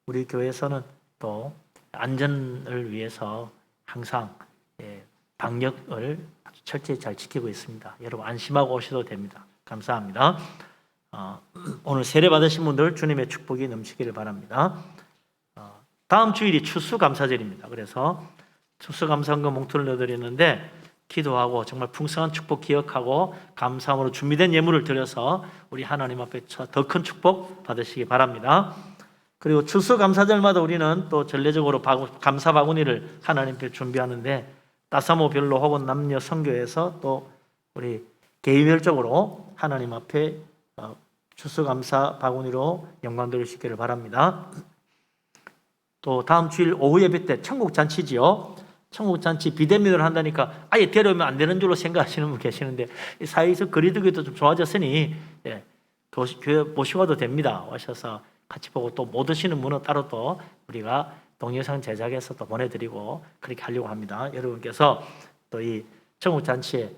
우리 교회에서는 또 안전을 위해서 항상 방역을 아주 철저히 잘 지키고 있습니다. 여러분 안심하고 오셔도 됩니다. 감사합니다. 오늘 세례 받으신 분들 주님의 축복이 넘치기를 바랍니다. 다음 주일이 추수감사절입니다. 그래서 추수감사헌금 봉투를 넣어드리는데 기도하고 정말 풍성한 축복 기억하고 감사함으로 준비된 예물을 드려서 우리 하나님 앞에 더 큰 축복 받으시기 바랍니다. 그리고 추수감사절마다 우리는 또 전례적으로 감사 바구니를 하나님 앞에 준비하는데 따사모별로 혹은 남녀 선교에서 또 우리 개인별적으로 하나님 앞에 추수감사 바구니로 영광 돌리시기를 바랍니다. 또 다음 주일 오후 예배 때 천국잔치지요. 천국잔치 비대면으로 한다니까 아예 데려오면 안 되는 줄로 생각하시는 분 계시는데 사회에서 거리두기도 좀 좋아졌으니 교회 모시고 와도 됩니다. 오셔서 같이 보고 또 못 오시는 분은 따로 또 우리가 동영상 제작해서 또 보내드리고 그렇게 하려고 합니다. 여러분께서 또 이 천국잔치에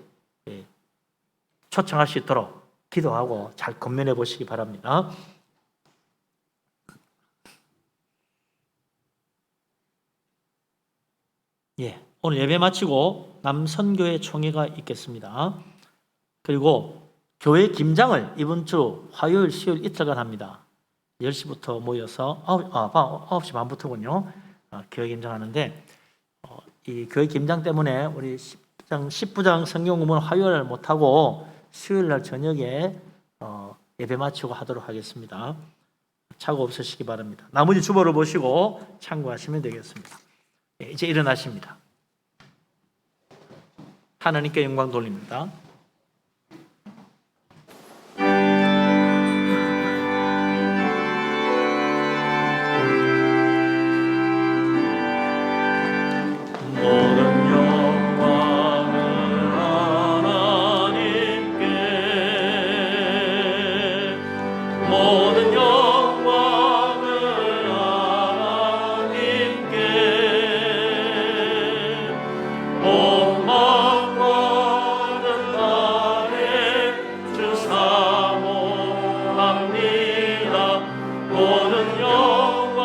초청할 수 있도록 기도하고 잘 건면해 보시기 바랍니다. 오늘 예배 마치고 남선교회 총회가 있겠습니다. 그리고 교회 김장을 이번 주 화요일, 수요일 이틀간 합니다. 10시부터 모여서 9시 반부터군요. 교회 김장하는데 이 교회 김장 때문에 우리 10부장 성경구문 화요일날 못하고 수요일날 저녁에 예배 마치고 하도록 하겠습니다. 착오 없으시기 바랍니다. 나머지 주보를 보시고 참고하시면 되겠습니다. 이제 일어나십니다. 하나님께 영광 돌립니다. 모든 영광을 하나님께, 모든 영광을 하나님께, 온 만과는 나의 주 사모합니다. 모든 영광을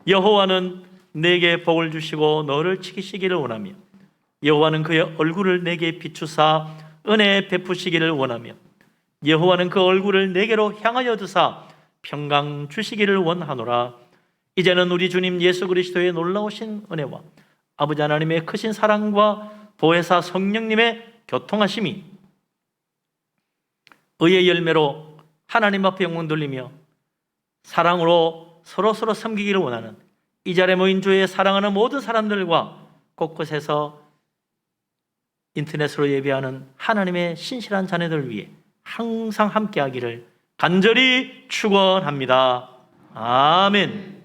여호와는 내게 복을 주시고 너를 지키시기를 원하며 여호와는 그의 얼굴을 내게 비추사 은혜 베푸시기를 원하며 여호와는 그 얼굴을 내게로 향하여 드사 평강 주시기를 원하노라. 이제는 우리 주님 예수 그리스도의 놀라우신 은혜와 아버지 하나님의 크신 사랑과 보혜사 성령님의 교통하심이 의의 열매로 하나님 앞에 영광 돌리며 사랑으로 서로 섬기기를 원하는 이 자리에 모인 주의 사랑하는 모든 사람들과 곳곳에서 인터넷으로 예배하는 하나님의 신실한 자녀들 위해 항상 함께하기를 간절히 축원합니다. 아멘.